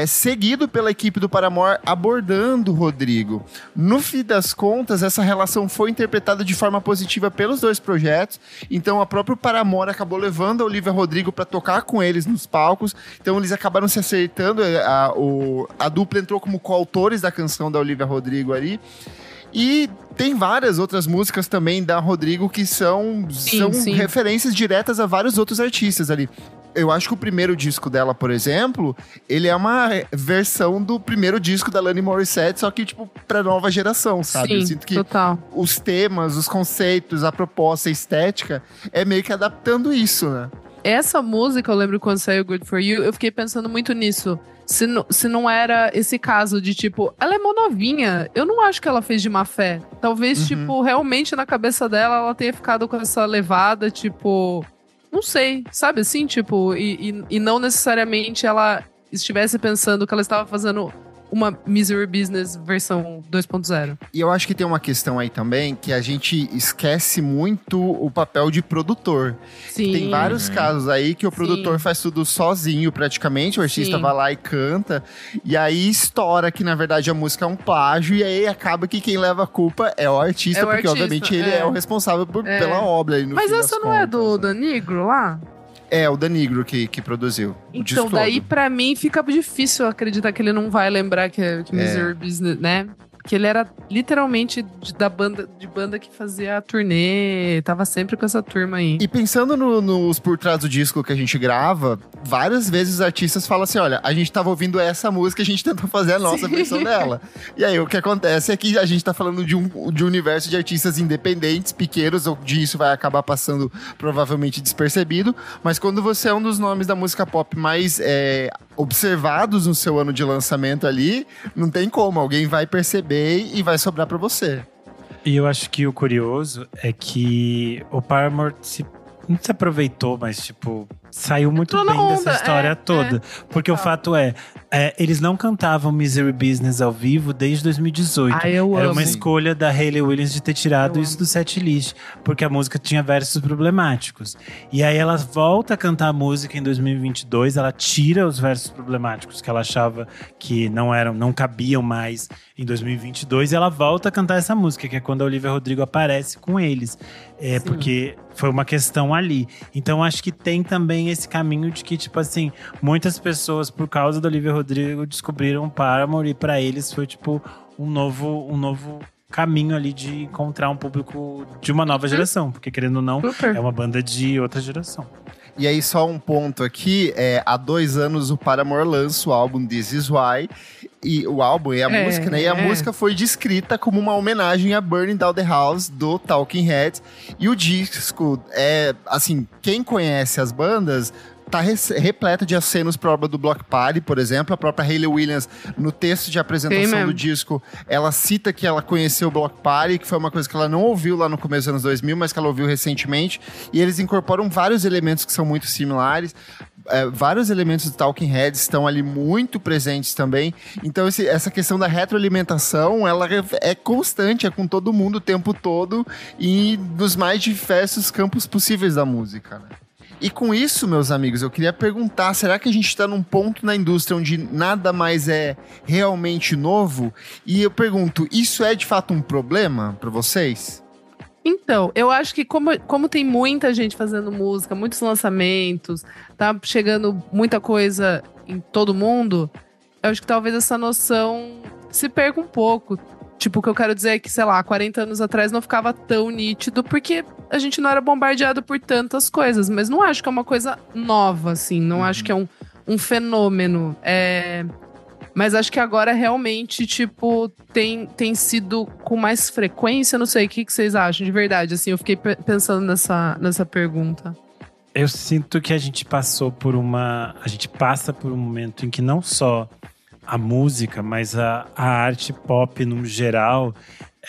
Seguido pela equipe do Paramore abordando o Rodrigo. No fim das contas, essa relação foi interpretada de forma positiva pelos 2 projetos, então a própria Paramore acabou levando a Olivia Rodrigo para tocar com eles nos palcos, então eles acabaram se acertando, a dupla entrou como coautores da canção da Olivia Rodrigo ali. E tem várias outras músicas também da Rodrigo que são referências diretas a vários outros artistas ali. Eu acho que o primeiro disco dela, por exemplo, ele é uma versão do primeiro disco da Alanis Morissette, só que, pra nova geração, sabe? Sim, eu sinto que total. Os temas, os conceitos, a proposta, a estética, é meio que adaptando isso, né? Essa música, eu lembro quando saiu Good For You, eu fiquei pensando muito nisso. Se não era esse caso de, ela é mó novinha, eu não acho que ela fez de má fé. Talvez, realmente na cabeça dela, ela tenha ficado com essa levada, não sei, sabe assim? E não necessariamente ela estivesse pensando que ela estava fazendo uma Misery Business versão 2.0. E eu acho que tem uma questão aí também que a gente esquece muito o papel de produtor. Sim. Tem vários casos aí que o produtor faz tudo sozinho praticamente, o artista vai lá e canta, e aí estoura que na verdade a música é um plágio, e aí acaba que quem leva a culpa é o artista, porque obviamente ele é o responsável pela obra. Aí, no Mas fim essa não é do Danigro lá? É, o Danigro que produziu. Então, daí pra mim fica difícil acreditar que ele não vai lembrar que Misery Business, né? Que ele era literalmente de banda que fazia a turnê, tava sempre com essa turma aí. E pensando nos por trás do disco que a gente grava, várias vezes os artistas falam assim, olha, a gente tava ouvindo essa música, a gente tentou fazer a nossa versão dela. E aí o que acontece é que a gente tá falando de um universo de artistas independentes, pequenos, onde isso vai acabar passando provavelmente despercebido, mas quando você é um dos nomes da música pop mais observados no seu ano de lançamento ali, não tem como, alguém vai perceber e vai sobrar pra você. E eu acho que o curioso é que o Paramore não se aproveitou, mas saiu muito bem dessa história toda. Porque o fato eles não cantavam Misery Business ao vivo desde 2018. Era uma escolha da Hayley Williams de ter tirado isso do setlist, porque a música tinha versos problemáticos. E aí ela volta a cantar a música em 2022, ela tira os versos problemáticos que ela achava que não cabiam mais em 2022, e ela volta a cantar essa música, que é quando a Olivia Rodrigo aparece com eles. Porque foi uma questão ali. Então acho que tem também esse caminho de que, muitas pessoas, por causa da Olivia Rodrigo, descobriram Paramore, e pra eles foi um novo caminho ali de encontrar um público de uma nova geração, porque querendo ou não, é uma banda de outra geração. E aí só um ponto aqui, há 2 anos o Paramore lança o álbum This Is Why, e o álbum e a música, né? E a música foi descrita como uma homenagem a Burning Down the House, do Talking Heads. E o disco, quem conhece as bandas tá repleta de acenos pra obra do Block Party, por exemplo. A própria Hayley Williams, no texto de apresentação do disco, ela cita que ela conheceu o Block Party, que foi uma coisa que ela não ouviu lá no começo dos anos 2000, mas que ela ouviu recentemente. E eles incorporam vários elementos que são muito similares. Vários elementos do Talking Heads estão ali muito presentes também. Então essa questão da retroalimentação, ela é constante, é com todo mundo o tempo todo e nos mais diversos campos possíveis da música, né? E com isso, meus amigos, eu queria perguntar, será que a gente está num ponto na indústria onde nada mais é realmente novo? E eu pergunto, isso é de fato um problema para vocês? Então, eu acho que como tem muita gente fazendo música, muitos lançamentos, tá chegando muita coisa em todo mundo, eu acho que talvez essa noção se perca um pouco. Tipo, o que eu quero dizer é que, sei lá, 40 anos atrás não ficava tão nítido porque a gente não era bombardeado por tantas coisas. Mas não acho que é uma coisa nova, assim. Não acho que é um fenômeno. Mas acho que agora realmente, tipo, tem sido com mais frequência. Não sei, o que vocês acham de verdade? Assim, eu fiquei pensando nessa pergunta. Eu sinto que a gente passa por um momento em que não só a música, mas a arte pop no geral,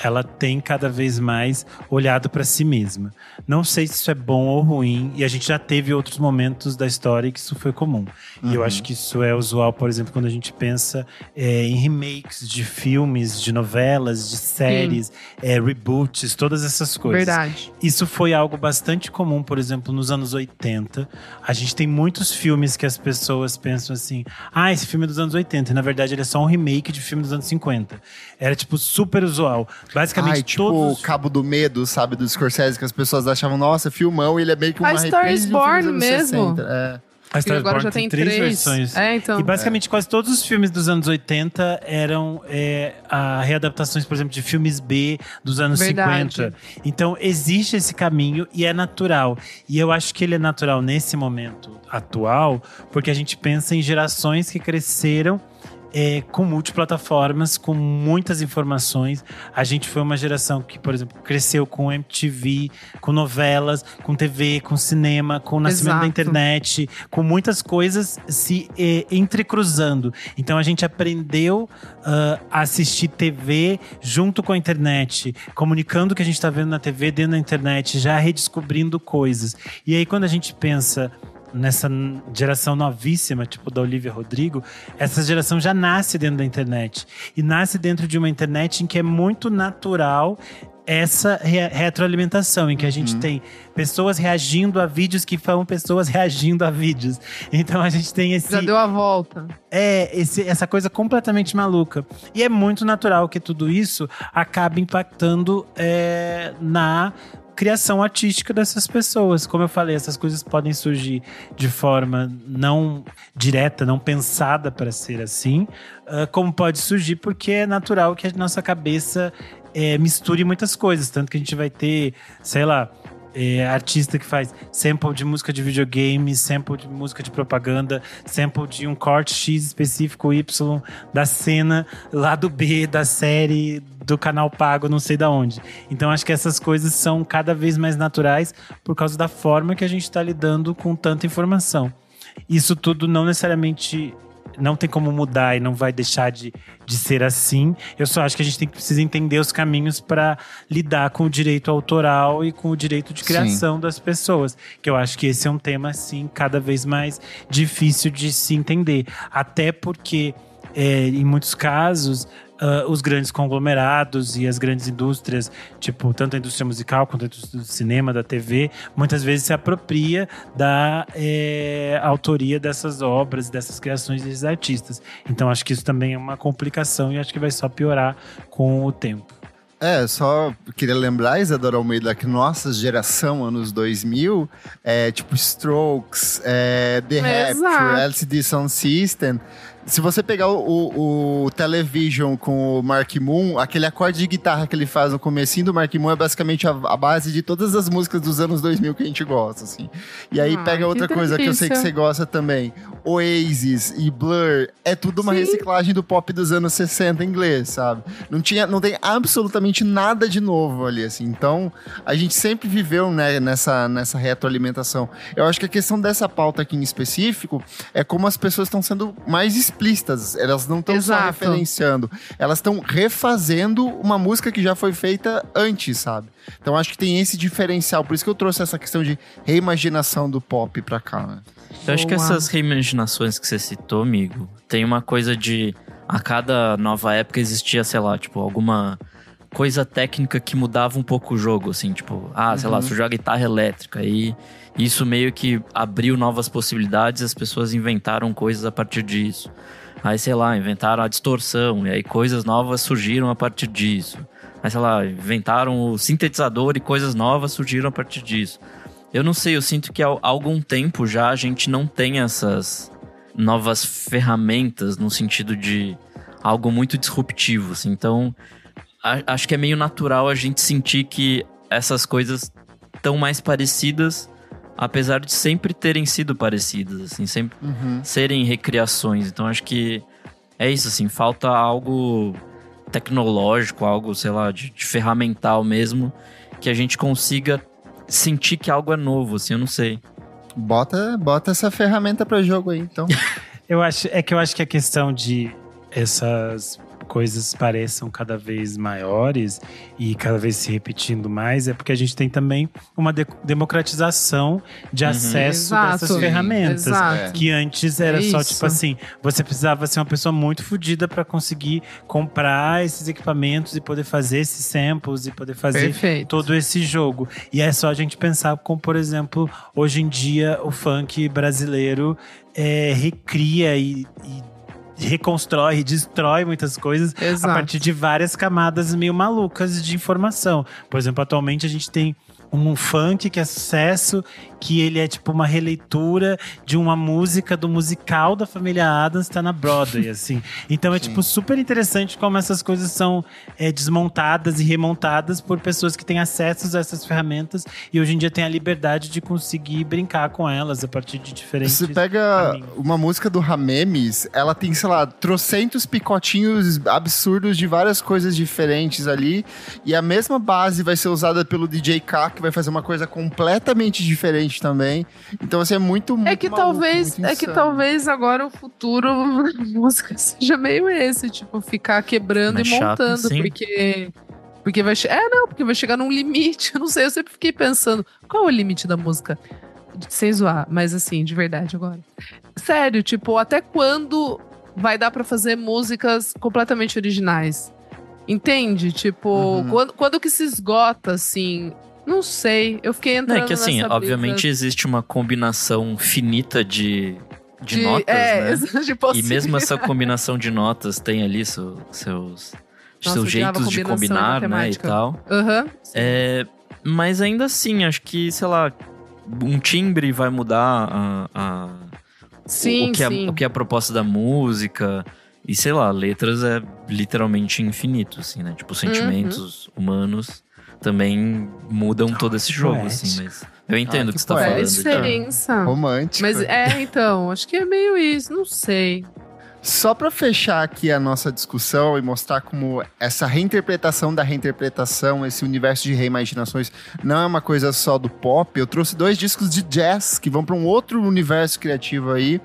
ela tem cada vez mais olhado para si mesma. Não sei se isso é bom ou ruim, e a gente já teve outros momentos da história que isso foi comum. E eu acho que isso é usual, por exemplo, quando a gente pensa em remakes de filmes, de novelas, de séries, reboots, todas essas coisas. Verdade. Isso foi algo bastante comum, por exemplo, nos anos 80. A gente tem muitos filmes que as pessoas pensam assim, esse filme é dos anos 80, e na verdade ele é só um remake de filme dos anos 50. Era, tipo, super usual. Basicamente, tipo o Cabo do Medo, sabe, do Scorsese, que as pessoas achavam, nossa, filmão, e ele é meio que uma reprise de um filme dos anos mesmo. 60. A Star agora Born já tem três 3 versões. Então. E basicamente quase todos os filmes dos anos 80 eram readaptações, por exemplo, de filmes B dos anos 50. Então existe esse caminho e é natural. E eu acho que ele é natural nesse momento atual, porque a gente pensa em gerações que cresceram com multiplataformas, com muitas informações. A gente foi uma geração que, por exemplo, cresceu com MTV, com novelas, com TV, com cinema, com o nascimento da internet, com muitas coisas se entrecruzando. Então a gente aprendeu a assistir TV junto com a internet, comunicando o que a gente está vendo na TV dentro da internet, já redescobrindo coisas. E aí quando a gente pensa nessa geração novíssima, tipo da Olivia Rodrigo, essa geração já nasce dentro da internet. E nasce dentro de uma internet em que é muito natural essa retroalimentação, em que a gente tem pessoas reagindo a vídeos que são pessoas reagindo a vídeos. Então a gente tem esse... Já deu a volta. Essa coisa completamente maluca. E é muito natural que tudo isso acabe impactando na criação artística dessas pessoas. Como eu falei, essas coisas podem surgir de forma não direta, não pensada para ser assim, como pode surgir porque é natural que a nossa cabeça misture muitas coisas. Tanto que a gente vai ter, sei lá, artista que faz sample de música de videogame, sample de música de propaganda, sample de um corte X específico Y da cena lá do B, da série, do canal pago, não sei da onde. Então acho que essas coisas são cada vez mais naturais por causa da forma que a gente está lidando com tanta informação. Isso tudo não necessariamente... não tem como mudar e não vai deixar de ser assim. Eu só acho que a gente precisa entender os caminhos para lidar com o direito autoral e com o direito de criação das pessoas. Que eu acho que esse é um tema, assim, cada vez mais difícil de se entender. Até porque, em muitos casos, os grandes conglomerados e as grandes indústrias, tipo, tanto a indústria musical quanto a indústria do cinema, da TV, muitas vezes se apropria da autoria dessas obras, dessas criações desses artistas. Então acho que isso também é uma complicação e acho que vai só piorar com o tempo. Só queria lembrar, Isadora Almeida, que nossa geração, anos 2000, tipo Strokes, The Rapture, LCD Sound System. Se você pegar o Television com o Mark Moon, aquele acorde de guitarra que ele faz no comecinho do Mark Moon é basicamente a base de todas as músicas dos anos 2000 que a gente gosta, assim. E aí pega outra coisa que eu sei que você gosta também. Oasis e Blur, é tudo uma reciclagem do pop dos anos 60 em inglês, sabe? Não tem absolutamente nada de novo ali, assim. Então, a gente sempre viveu, né, nessa retroalimentação. Eu acho que a questão dessa pauta aqui em específico é como as pessoas estão sendo mais explícitas. Elas não estão só referenciando, elas estão refazendo uma música que já foi feita antes, sabe? Então, acho que tem esse diferencial. Por isso que eu trouxe essa questão de reimaginação do pop pra cá, né? Eu acho que essas reimaginações que você citou, amigo, tem uma coisa de... A cada nova época existia, sei lá, tipo, alguma coisa técnica que mudava um pouco o jogo, assim, tipo... sei lá, surgiu a guitarra elétrica e isso meio que abriu novas possibilidades e as pessoas inventaram coisas a partir disso. Aí, sei lá, inventaram a distorção e aí coisas novas surgiram a partir disso. Aí, sei lá, inventaram o sintetizador e coisas novas surgiram a partir disso. Eu não sei, eu sinto que há algum tempo já a gente não tem essas novas ferramentas no sentido de algo muito disruptivo, assim. Então, acho que é meio natural a gente sentir que essas coisas estão mais parecidas, apesar de sempre terem sido parecidas, assim, sempre serem recriações. Então, acho que é isso, assim, falta algo tecnológico, algo, sei lá, de ferramental mesmo, que a gente consiga sentir que algo é novo, assim, eu não sei. Bota essa ferramenta pra jogo aí, então. Eu acho que a questão de essas coisas pareçam cada vez maiores e cada vez se repetindo mais é porque a gente tem também uma democratização de acesso dessas ferramentas. Que antes era só tipo assim, você precisava ser uma pessoa muito fodida para conseguir comprar esses equipamentos e poder fazer esses samples e poder fazer todo esse jogo. E é só a gente pensar como, por exemplo, hoje em dia o funk brasileiro recria e reconstrói, destrói muitas coisas a partir de várias camadas meio malucas de informação. Por exemplo, atualmente a gente tem um funk que é sucesso, que ele é tipo uma releitura de uma música do musical da família Addams, tá na Broadway, assim. Então é tipo super interessante como essas coisas são desmontadas e remontadas por pessoas que têm acesso a essas ferramentas e hoje em dia tem a liberdade de conseguir brincar com elas a partir de diferentes Você pega caminhos. uma música do Hamemes, ela tem, sei lá, trocentos picotinhos absurdos de várias coisas diferentes ali, e a mesma base vai ser usada pelo DJ K, que vai fazer uma coisa completamente diferente também. Então, assim, é muito talvez agora o futuro da música seja meio esse, tipo, ficar quebrando e montando, chato, porque vai chegar num limite. Eu não sei, eu sempre fiquei pensando, qual é o limite da música? Sem zoar, mas assim, de verdade agora. Sério, tipo, até quando vai dar pra fazer músicas completamente originais? Entende? Tipo, quando que se esgota, assim? Não sei, eu fiquei entrando nessa assim, brisa. obviamente existe uma combinação finita de notas, né? De e mesmo essa combinação de notas tem ali seus jeitos de combinar, né, e tal. Mas ainda assim, acho que, sei lá, um timbre vai mudar o que é a proposta da música. E, sei lá, letras é literalmente infinito, assim, né? Tipo, sentimentos humanos também mudam todo esse jogo, assim, mas eu entendo o que você tá falando. Diferença. Romântico. Mas então, acho que é meio isso, não sei. Só para fechar aqui a nossa discussão e mostrar como essa reinterpretação da reinterpretação, esse universo de reimaginações, não é uma coisa só do pop. Eu trouxe 2 discos de jazz que vão para um outro universo criativo aí.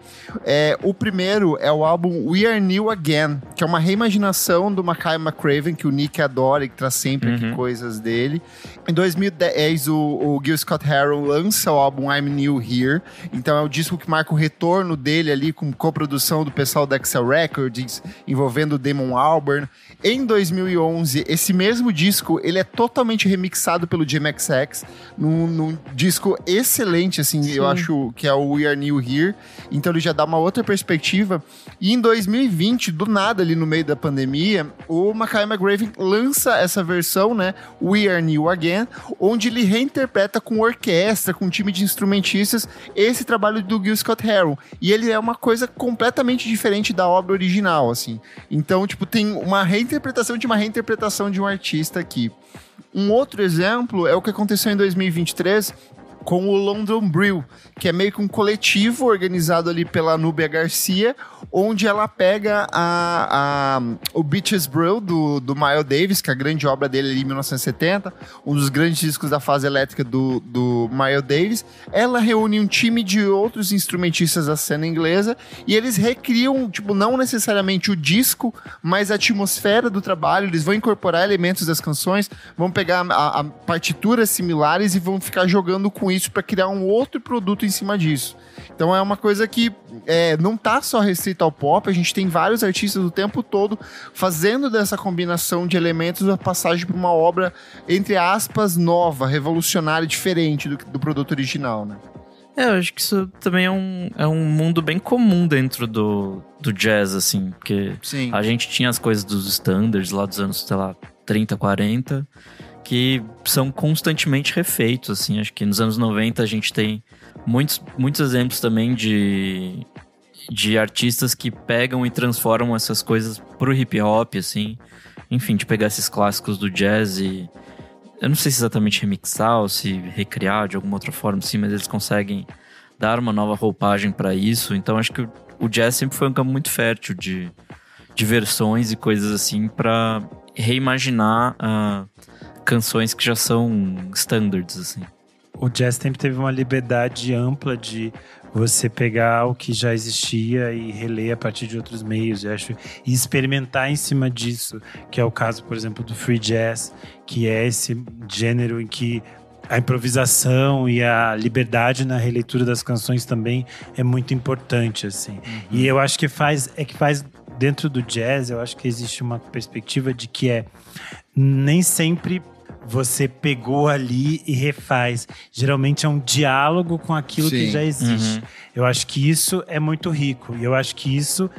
O primeiro é o álbum We Are New Again, que é uma reimaginação do Mackay McCraven, que o Nick adora e que traz sempre aqui coisas dele. Em 2010, o Gil Scott-Heron lança o álbum I'm New Here. Então é o disco que marca o retorno dele ali com coprodução do pessoal da Excel Records, envolvendo o Damon Albarn. Em 2011, esse mesmo disco, ele é totalmente remixado pelo JMXX, num disco excelente, assim, eu acho que é o We Are New Here. Então ele já dá uma outra perspectiva. E em 2020, do nada, ali no meio da pandemia, o Mackay McCraven lança essa versão, né, We Are New Again, onde ele reinterpreta com orquestra, com um time de instrumentistas, esse trabalho do Gil Scott-Heron. E ele é uma coisa completamente diferente da obra original, assim. Então, tipo, tem uma reinterpretação de um artista aqui. Um outro exemplo é o que aconteceu em 2023 com o London Brill, que é meio que um coletivo organizado ali pela Núbia Garcia, onde ela pega o Beaches Brew do Miles Davis, que é a grande obra dele ali em 1970, um dos grandes discos da fase elétrica do Miles Davis. Ela reúne um time de outros instrumentistas da cena inglesa e eles recriam, tipo, não necessariamente o disco, mas a atmosfera do trabalho. Eles vão incorporar elementos das canções, vão pegar a partituras similares e vão ficar jogando com isso para criar um outro produto em cima disso. Então é uma coisa que não tá só restrita ao pop, a gente tem vários artistas o tempo todo fazendo dessa combinação de elementos a passagem para uma obra, entre aspas, nova, revolucionária, diferente do produto original, né? Eu acho que isso também é um mundo bem comum dentro do jazz, assim, porque Sim. A gente tinha as coisas dos standards lá dos anos, sei lá, 30, 40, que são constantemente refeitos, assim. Acho que nos anos 90 a gente tem muitos exemplos também de artistas que pegam e transformam essas coisas pro hip hop, assim. Enfim, de pegar esses clássicos do jazz e... Eu não sei se exatamente remixar ou se recriar de alguma outra forma, sim, mas eles conseguem dar uma nova roupagem pra isso. Então acho que o jazz sempre foi um campo muito fértil de versões e coisas assim pra reimaginar canções que já são standards, assim. O jazz sempre teve uma liberdade ampla de você pegar o que já existia e reler a partir de outros meios, eu acho, e experimentar em cima disso, que é o caso, por exemplo, do free jazz, que é esse gênero em que a improvisação e a liberdade na releitura das canções também é muito importante, assim. Uhum. E eu acho que faz dentro do jazz, eu acho que existe uma perspectiva de que nem sempre você pegou ali e refaz. Geralmente é um diálogo com aquilo Sim. que já existe. Uhum. Eu acho que isso é muito rico. E eu acho que isso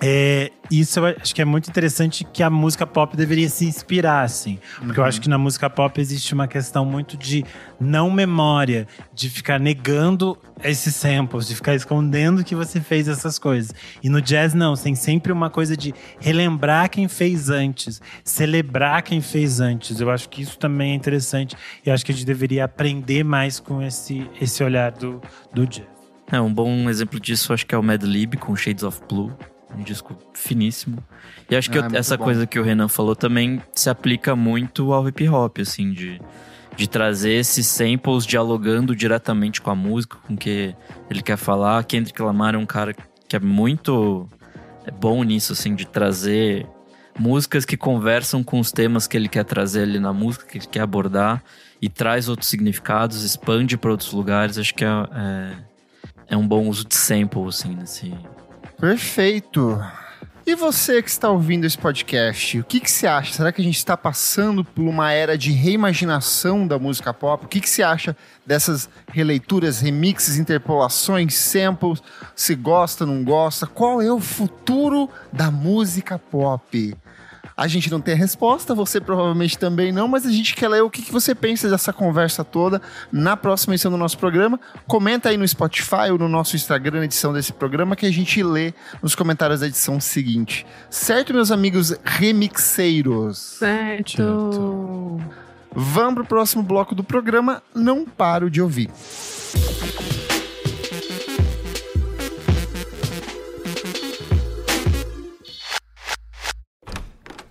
eu acho que é muito interessante, que a música pop deveria se inspirar, assim. Porque eu acho que na música pop existe uma questão muito de não memória, de ficar negando esses samples, de ficar escondendo que você fez essas coisas. E no jazz, não. Tem sempre uma coisa de relembrar quem fez antes, celebrar quem fez antes. Eu acho que isso também é interessante. E eu acho que a gente deveria aprender mais com esse olhar do jazz. Um bom exemplo disso, acho que é o Mad Lib com Shades of Blue. Um disco finíssimo. E acho que essa coisa que o Renan falou também se aplica muito ao hip hop, assim, de trazer esses samples dialogando diretamente com a música, com o que ele quer falar. Kendrick Lamar é um cara que é muito bom nisso, assim, de trazer músicas que conversam com os temas que ele quer trazer ali na música, que ele quer abordar, e traz outros significados, expande para outros lugares. Acho que é um bom uso de sample, assim, nesse... Perfeito. E você que está ouvindo esse podcast, o que você acha? Será que a gente está passando por uma era de reimaginação da música pop? O que você acha dessas releituras, remixes, interpolações, samples? Se gosta, não gosta? Qual é o futuro da música pop? A gente não tem a resposta, você provavelmente também não, mas a gente quer ler o que você pensa dessa conversa toda na próxima edição do nosso programa. Comenta aí no Spotify ou no nosso Instagram na edição desse programa que a gente lê nos comentários da edição seguinte. Certo, meus amigos remixeiros? Certo. Vamos pro próximo bloco do programa. Não paro de ouvir.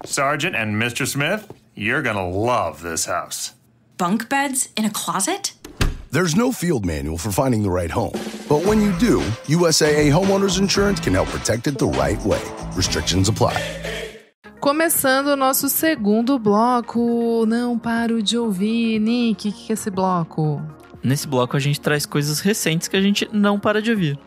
Sergeant and Mr. Smith, you're gonna love this house. Bunk beds in a closet? There's no field manual for finding the right home. But when you do, USAA Homeowners Insurance can help protect it the right way. Restrictions apply. Começando o nosso segundo bloco. Não paro de ouvir. Nick, o que é esse bloco? Nesse bloco a gente traz coisas recentes que a gente não para de ouvir.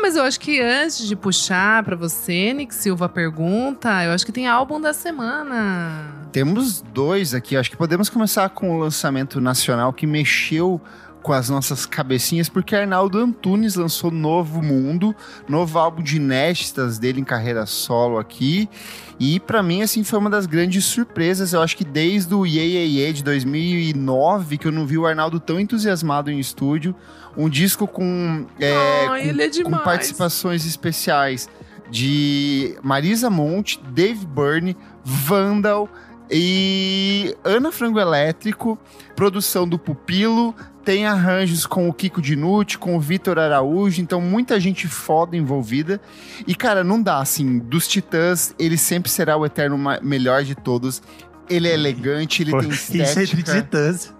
Mas eu acho que antes de puxar pra você, Nick Silva, a pergunta, eu acho que tem álbum da semana. Temos dois aqui. Acho que podemos começar com o lançamento nacional que mexeu com as nossas cabecinhas, porque Arnaldo Antunes lançou Novo Mundo, novo álbum de inéditas dele em carreira solo aqui. E pra mim, assim, foi uma das grandes surpresas. Eu acho que desde o Yeah Yeah Yeah de 2009 que eu não vi o Arnaldo tão entusiasmado em estúdio. Um disco com ele é demais. Com participações especiais de Marisa Monte, Dave Byrne, Vandal e Ana Frango Elétrico, produção do Pupilo, tem arranjos com o Kiko Dinucci, com o Vitor Araújo, então muita gente foda envolvida. E, cara, não dá, assim, dos Titãs, ele sempre será o eterno melhor de todos. Ele é elegante, ele tem estética. Isso é de Titãs.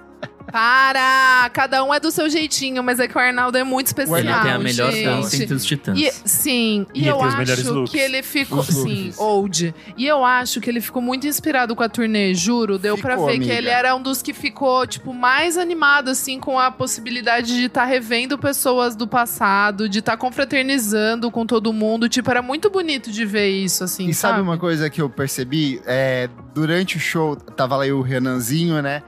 Para! Cada um é do seu jeitinho, mas é que o Arnaldo é muito especial. Ele tem a melhor gente. dança entre os Titãs. E eu acho que ele ficou. Sim, old. E eu acho que ele ficou muito inspirado com a turnê, juro. Deu pra ver que ele era um dos que ficou, tipo, mais animado, assim, com a possibilidade de estar revendo pessoas do passado, de estar confraternizando com todo mundo. Tipo, era muito bonito de ver isso, assim. E sabe uma coisa que eu percebi? Durante o show, tava lá o Renanzinho, né?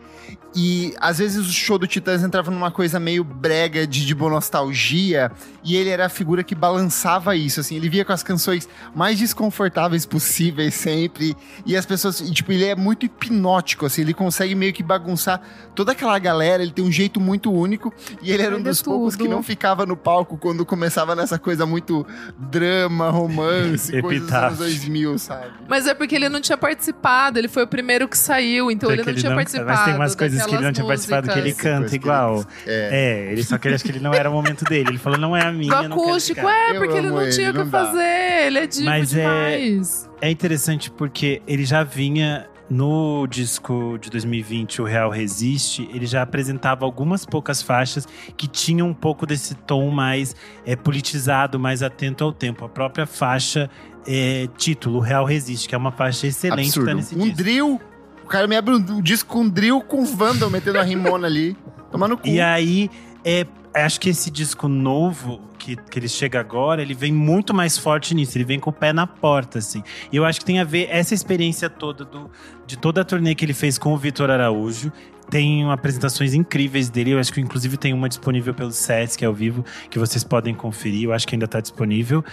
E às vezes o show do Titãs entrava numa coisa meio brega de nostalgia, e ele era a figura que balançava isso, assim, ele via com as canções mais desconfortáveis possíveis sempre, e as pessoas, tipo, ele é muito hipnótico, assim, ele consegue meio que bagunçar toda aquela galera, ele tem um jeito muito único, e ele era um dos poucos que não ficava no palco quando começava nessa coisa muito drama, romance, coisas dos anos 2000, sabe? Mas é porque ele não tinha participado, ele foi o primeiro que saiu, então ele não tinha participado. Mas tem umas coisas que ele não tinha participado, que ele canta igual. Ele só que ele acha que ele não era o momento dele. Ele falou, não é a minha, do acústico, porque ele não tinha o que fazer. Ele é divo demais. É interessante porque ele já vinha no disco de 2020, O Real Resiste, ele já apresentava algumas poucas faixas que tinham um pouco desse tom mais politizado, mais atento ao tempo. A própria faixa título, O Real Resiste, que é uma faixa excelente. Absurdo. Tá nesse disco. Drill. O cara me abre um disco com drill com Vandal, metendo a rimona ali. Tomando cu. E aí, acho que esse disco novo, que ele chega agora, ele vem muito mais forte nisso. Ele vem com o pé na porta, assim. E eu acho que tem a ver essa experiência toda de toda a turnê que ele fez com o Vitor Araújo. Tem apresentações incríveis dele. Eu acho que inclusive tem uma disponível pelo Sesc ao vivo, que vocês podem conferir. Eu acho que ainda tá disponível.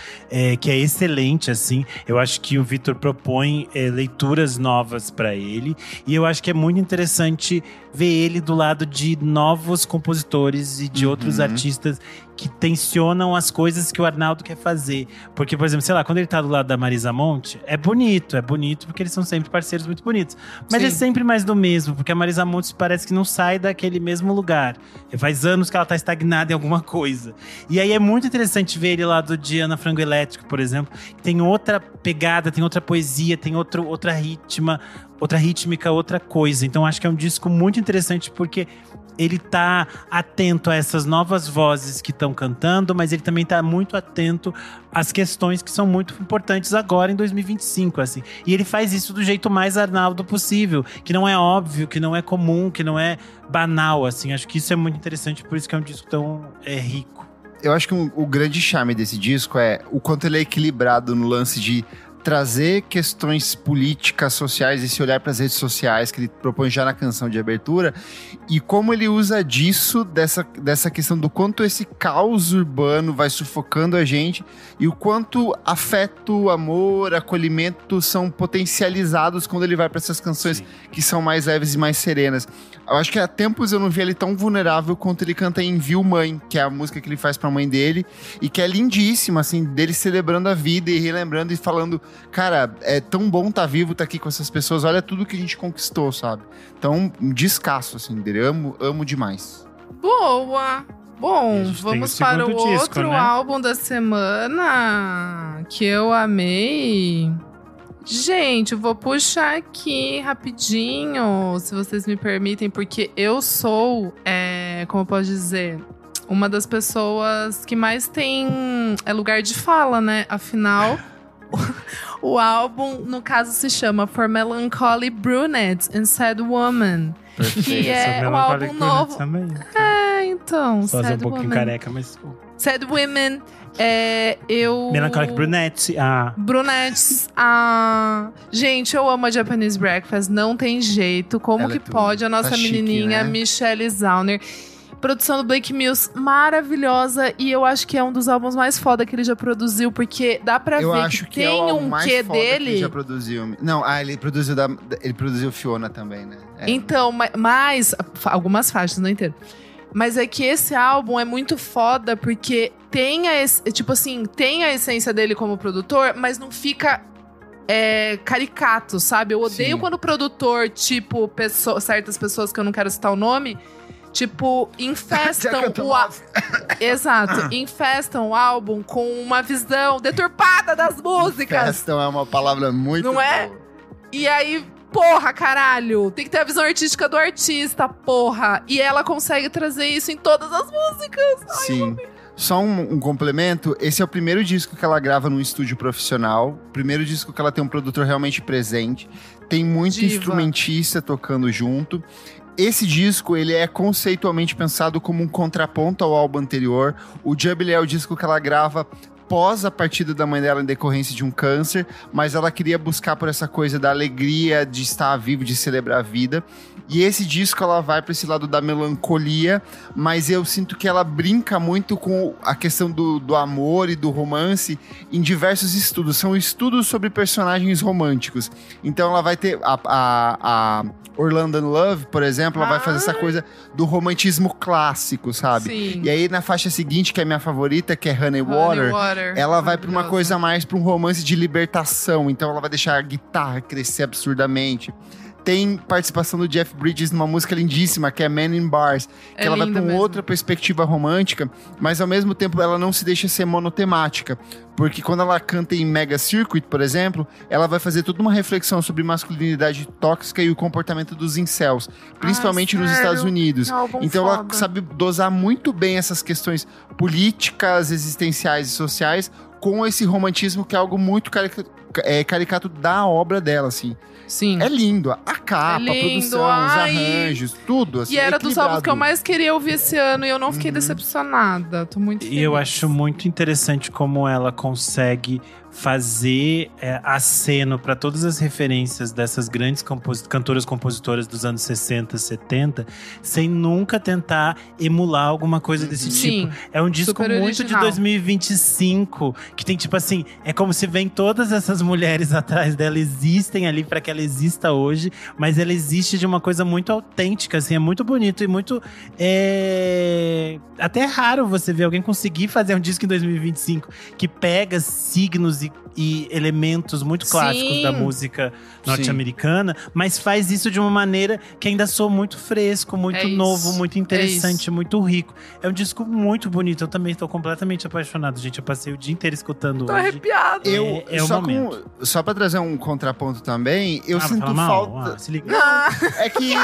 Que é excelente, assim. Eu acho que o Vitor propõe leituras novas para ele. E eu acho que é muito interessante ver ele do lado de novos compositores e de outros artistas que tensionam as coisas que o Arnaldo quer fazer. Porque, por exemplo, sei lá, quando ele tá do lado da Marisa Monte, é bonito porque eles são sempre parceiros muito bonitos. Mas é sempre mais do mesmo, porque a Marisa Monte parece que não sai daquele mesmo lugar. Faz anos que ela tá estagnada em alguma coisa. E aí é muito interessante ver ele lá do de Ana Frango Elétrico, por exemplo, que tem outra pegada, tem outra poesia, tem outra rítmica, outra coisa. Então acho que é um disco muito interessante porque ele tá atento a essas novas vozes que estão cantando, mas ele também tá muito atento às questões que são muito importantes agora em 2025, assim. E ele faz isso do jeito mais Arnaldo possível, que não é óbvio, que não é comum, que não é banal, assim. Acho que isso é muito interessante, por isso que é um disco tão rico. Eu acho que o grande charme desse disco é o quanto ele é equilibrado no lance de trazer questões políticas, sociais, esse olhar para as redes sociais que ele propõe já na canção de abertura, e como ele usa disso, dessa questão do quanto esse caos urbano vai sufocando a gente, e o quanto afeto, amor, acolhimento são potencializados quando ele vai para essas canções que são mais leves e mais serenas. Eu acho que há tempos eu não vi ele tão vulnerável quanto ele canta em Viu Mãe, que é a música que ele faz pra mãe dele, e que é lindíssima, assim, dele celebrando a vida e relembrando e falando, cara, é tão bom tá vivo, tá aqui com essas pessoas, olha tudo que a gente conquistou, sabe? Então, um descasso, assim, dele, amo demais. Boa! Bom, vamos para o disco, outro álbum da semana, que eu amei. Gente, eu vou puxar aqui rapidinho, se vocês me permitem, porque eu sou, como eu posso dizer, uma das pessoas que mais tem lugar de fala, né? Afinal, o álbum, no caso, se chama For Melancholy Brunettes and Sad Woman. Que é um álbum novo. Também. Então, Só Sad um pouquinho Woman. careca, mas... Sad Women. Melancholic Brunettes. Brunettes. Gente, eu amo a Japanese Breakfast. Não tem jeito. Como que pode? A nossa menininha, chique, né? Michelle Zauner. Produção do Blake Mills, maravilhosa. E eu acho que é um dos álbuns mais foda que ele já produziu. Porque dá pra ver que tem um quê dele. Que ele já produziu. Não, ele produziu Fiona também, né? Então, mas algumas faixas, não inteiro. Mas é que esse álbum é muito foda porque tem tem a essência dele como produtor, mas não fica caricato, sabe? Eu odeio quando o produtor, tipo, certas pessoas que eu não quero citar o nome, Tipo, infestam o álbum. Exato, infestam o álbum com uma visão deturpada das músicas. Infestam é uma palavra muito Não é? boa. E aí, porra, caralho, tem que ter a visão artística do artista, porra. E ela consegue trazer isso em todas as músicas. Ai, Sim. Só um complemento, esse é o primeiro disco que ela grava num estúdio profissional, primeiro disco que ela tem um produtor realmente presente, tem muito Diva. instrumentista tocando junto. Esse disco, ele é conceitualmente pensado como um contraponto ao álbum anterior. O Jubilee é o disco que ela grava pós a partida da mãe dela em decorrência de um câncer, mas ela queria buscar por essa coisa da alegria de estar vivo, de celebrar a vida. E esse disco ela vai para esse lado da melancolia, mas eu sinto que ela brinca muito com a questão do amor e do romance em diversos estudos. São estudos sobre personagens românticos. Então ela vai ter a Orlando in Love, por exemplo, ela vai fazer essa coisa do romantismo clássico, sabe? Sim. E aí na faixa seguinte, que é a minha favorita, que é Honey Water, ela vai pra uma coisa mais pra um romance de libertação. Então ela vai deixar a guitarra crescer absurdamente. Tem participação do Jeff Bridges numa música lindíssima, que é Man in Bars. Que ela vai pra uma outra perspectiva romântica, mas ao mesmo tempo ela não se deixa ser monotemática. Porque quando ela canta em Mega Circuit, por exemplo, ela vai fazer toda uma reflexão sobre masculinidade tóxica e o comportamento dos incels. Principalmente nos Estados Unidos. Então ela sabe dosar muito bem essas questões políticas, existenciais e sociais com esse romantismo que é algo muito caricato da obra dela, assim. Sim. É lindo. A capa, lindo, a produção, os arranjos, tudo. Assim, e era dos álbuns que eu mais queria ouvir esse ano e eu não fiquei decepcionada. Tô muito feliz. E eu acho muito interessante como ela consegue fazer aceno para todas as referências dessas grandes cantoras compositoras dos anos 60, 70, sem nunca tentar emular alguma coisa desse tipo. É um disco Super muito original. de 2025, que tem tipo assim, é como se vem todas essas mulheres atrás dela, existem ali para que ela exista hoje, mas ela existe de uma coisa muito autêntica, assim, é muito bonito e muito até é raro você ver alguém conseguir fazer um disco em 2025 que pega signos e elementos muito clássicos da música norte-americana, mas faz isso de uma maneira que ainda soa muito fresco, muito novo, muito interessante, muito rico. É um disco muito bonito. Eu também estou completamente apaixonado, gente. Eu passei o dia inteiro escutando Tô hoje. arrepiado. Só pra trazer um contraponto também, eu sinto falta... se liga. Não, é que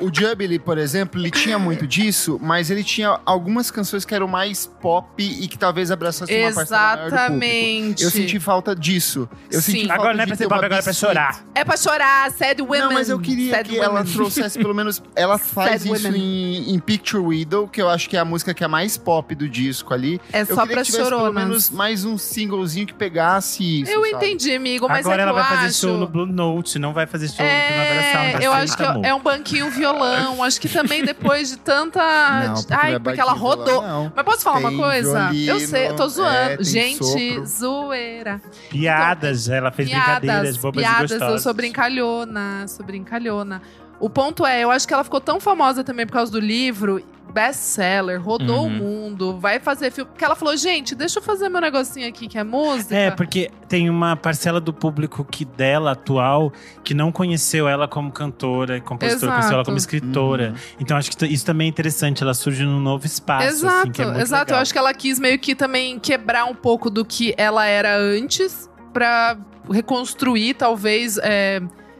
o Jubilee, por exemplo, ele tinha muito disso, mas ele tinha algumas canções que eram mais pop e que talvez abraçassem uma parcela maior do público. Exatamente. Eu senti falta disso. Eu senti falta agora não é de pra ter ser pop, uma agora é pra chorar. É pra chorar, Sad Women. Não, mas eu queria que ela trouxesse pelo menos... Ela faz Sad isso em Picture Widow, que eu acho que é a música que é mais pop do disco ali. É só pra choronas. Pelo menos mais um singlezinho que pegasse isso, Eu sabe? entendi, amigo, mas agora é que ela vai fazer acho... show no Blue Note, não vai fazer show no Primavera Sound. Eu acho que é um banquinho violão. Acho que também depois de tanta... Não, porque ela rodou. Violão, não. Mas posso falar uma Tem coisa? violino, Eu sei, eu tô zoando. tem Gente, sopro. zoeira. Piadas, ela fez brincadeiras bobas e gostosas. Eu sou brincalhona. O ponto é, eu acho que ela ficou tão famosa também por causa do livro, best-seller, rodou o mundo, vai fazer filme. Porque ela falou, gente, deixa eu fazer meu negocinho aqui, que é música. É, porque tem uma parcela do público dela atual que não conheceu ela como cantora e compositora, conheceu ela como escritora. Então acho que isso também é interessante, ela surge num novo espaço. Assim, que é muito exato. legal. Eu acho que ela quis meio que também quebrar um pouco do que ela era antes pra reconstruir, talvez,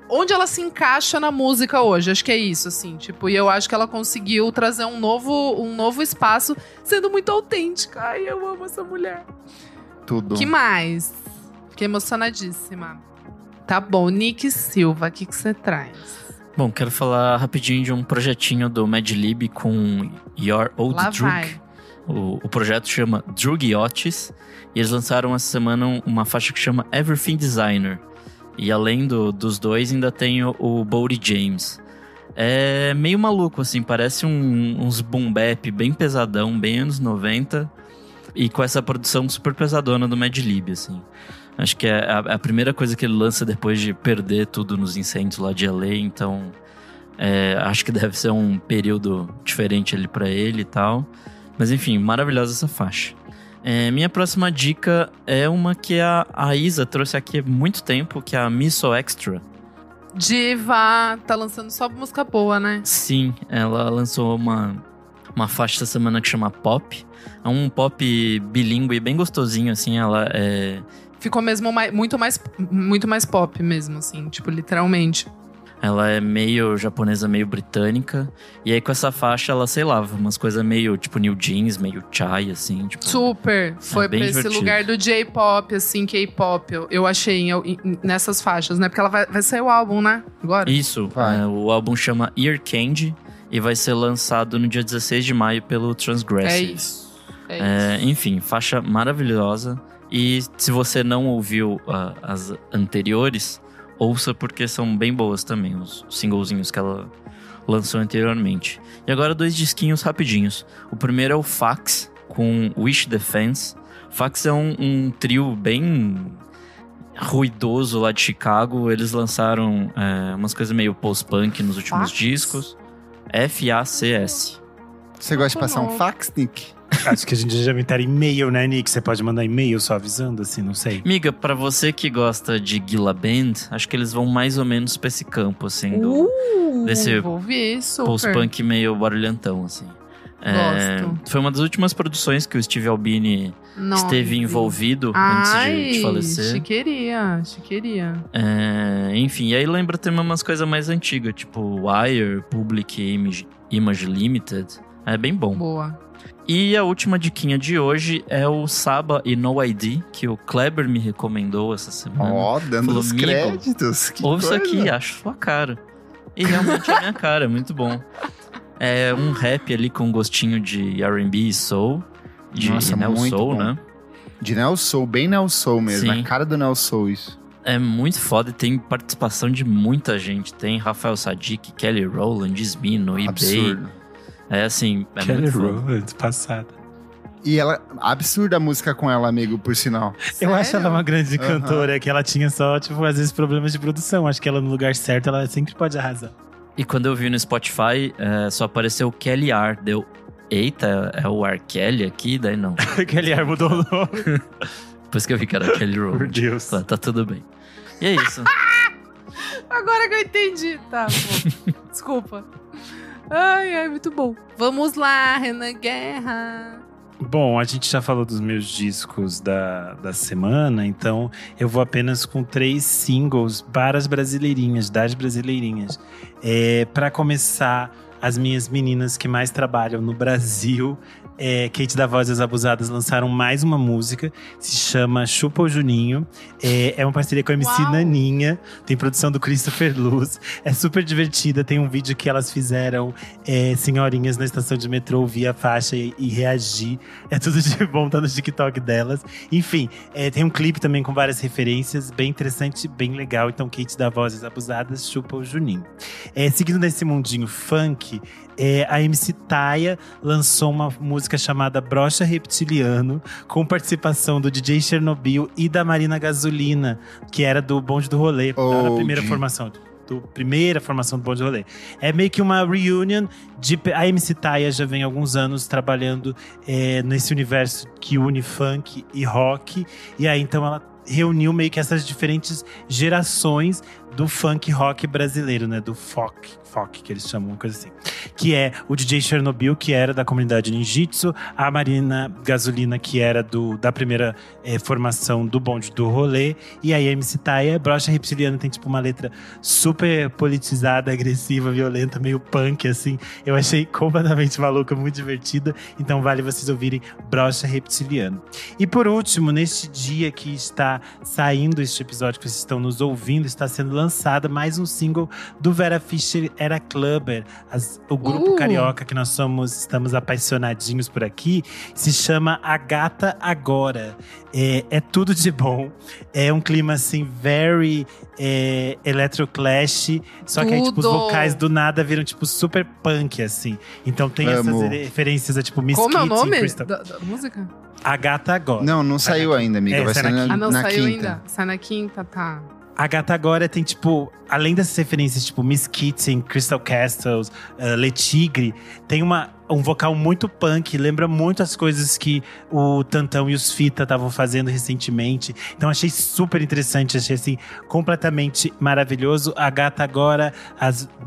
onde ela se encaixa na música hoje. Acho que é isso, assim, tipo, e eu acho que ela conseguiu trazer um novo espaço, sendo muito autêntica. Ai, eu amo essa mulher. Tudo. Que mais? Fiquei emocionadíssima. Tá bom, Nick Silva, o que você traz? Bom, quero falar rapidinho de um projetinho do Madlib com Your Old Lá Drug. vai. O projeto chama Drug Yachts e eles lançaram essa semana uma faixa que chama Everything Designer. E além dos dois, ainda tem o Bodie James. É meio maluco, assim, parece uns boom bap bem pesadão, bem anos 90. E com essa produção super pesadona do Madlib, assim. Acho que é a primeira coisa que ele lança depois de perder tudo nos incêndios lá de LA, então... acho que deve ser um período diferente ali pra ele e tal. Mas enfim, maravilhosa essa faixa. Minha próxima dica é uma que a Isa trouxe aqui há muito tempo, que é a Miso Extra. Diva tá lançando só música boa, né? Sim, ela lançou uma faixa essa semana que chama Pop. É um pop bilíngue bem gostosinho, assim, ela é... Ficou mesmo muito mais pop mesmo, assim, tipo, literalmente. Ela é meio japonesa, meio britânica. E aí com essa faixa, ela, sei lá, umas coisas meio tipo New Jeans, meio chai, assim. Tipo, super. Foi pra esse divertido. lugar do J-pop, assim, K-pop. Eu achei nessas faixas, né? Porque ela vai sair o álbum, né? Agora. Isso. O álbum chama Ear Candy. E vai ser lançado no dia 16 de maio pelo Transgressive. É isso. Enfim, faixa maravilhosa. E se você não ouviu as anteriores, ouça porque são bem boas também, os singlezinhos que ela lançou anteriormente. E agora 2 disquinhos rapidinhos. O primeiro é o Fax, com Wish Defense. Fax é um trio bem ruidoso lá de Chicago. Eles lançaram umas coisas meio post-punk nos últimos discos. FACS. Você gosta de passar um fax, Nick? Acho que a gente já inventar e-mail, né, Nick? Você pode mandar e-mail só avisando, assim, não sei. Miga, pra você que gosta de Gila Band, acho que eles vão mais ou menos pra esse campo, assim, desse vou ver, super. post-punk meio barulhentão, assim. Gosto. Foi uma das últimas produções que o Steve Albini esteve envolvido antes de falecer. Chiqueria. Enfim, e aí lembra também umas coisas mais antigas, tipo Wire, Public Image Limited. É bem bom. Boa. E a última diquinha de hoje é o Saba e No ID, que o Kleber me recomendou essa semana. Dando os créditos. Ouve isso aqui, acho sua cara. E realmente é minha cara, muito bom. É um rap ali com um gostinho de R&B e soul. De Neo Soul, né? De Neo Soul, bem Neo Soul mesmo. Sim. A cara do Neo Soul isso. É muito foda e tem participação de muita gente. Tem Rafael Sadiq, Kelly Rowland, Smino, eBay. Absurdo. É assim, Kelly muito Rowland, passada. E ela, absurda a música com ela, amigo, por sinal. Eu acho ela uma grande cantora, que ela tinha só, tipo, às vezes problemas de produção. Acho que ela no lugar certo, ela sempre pode arrasar. E quando eu vi no Spotify, só apareceu Kelly R. Deu, eita, é o R. Kelly aqui? Daí não. Kelly R mudou o nome. Depois que eu vi que era Kelly Rowland. Meu Deus. Tá tudo bem. E é isso. Agora que eu entendi. Tá, bom. Desculpa. Ai, muito bom. Vamos lá, Renan Guerra. Bom, a gente já falou dos meus discos da semana, então eu vou apenas com 3 singles para as brasileirinhas, das brasileirinhas. Para começar, as minhas meninas que mais trabalham no Brasil, Kate da Voz e as Abusadas, lançaram mais uma música, se chama Chupa o Juninho. É uma parceria com a MC Naninha, tem produção do Christopher Luz, é super divertida, tem um vídeo que elas fizeram senhorinhas na estação de metrô, ouvir a faixa e reagir, é tudo de bom, tá no TikTok delas. Enfim, tem um clipe também com várias referências, bem interessante, bem legal. Então Kate da Voz e as Abusadas, Chupa o Juninho. Seguindo nesse mundinho funk, a MC Taya lançou uma música chamada Brocha Reptiliano, com participação do DJ Chernobyl e da Marina Gasolina, que era do Bonde do Rolê, na primeira formação. Primeira formação do Bonde do Rolê. É meio que uma reunion a MC Taya já vem há alguns anos trabalhando nesse universo que une funk e rock. E aí, então, ela reuniu meio que essas diferentes gerações do funk rock brasileiro, né? Do folk, que eles chamam, uma coisa assim. Que é o DJ Chernobyl, que era da comunidade Ninjitsu, a Marina Gasolina, que era da primeira formação do Bonde do Rolê, e aí a MC Taya. Brocha Reptiliano tem tipo uma letra super politizada, agressiva, violenta, meio punk, assim. Eu achei completamente maluca, muito divertida, então vale vocês ouvirem Brocha Reptiliano. E por último, neste dia que está saindo este episódio, que vocês estão nos ouvindo, está sendo lançada mais um single do Vera Fischer, Era Clubber, o grupo carioca que nós estamos apaixonadinhos por aqui, se chama A Gata Agora. É tudo de bom, é um clima assim, very electroclash, só que aí tipo, os vocais do nada viram tipo super punk, assim. Então tem essas referências a tipo Miss Kitty. Como é o nome da música? A Gata Agora. Não saiu ainda, amiga. Vai sair não na saiu quinta. ainda? Sai na quinta, tá. A gata agora tem, tipo, além dessas referências, tipo, Miss Kitty, Crystal Castles, Le Tigre, tem um vocal muito punk, lembra muito as coisas que o Tantão e os Fita estavam fazendo recentemente. Então achei super interessante, achei assim, completamente maravilhoso. A gata agora,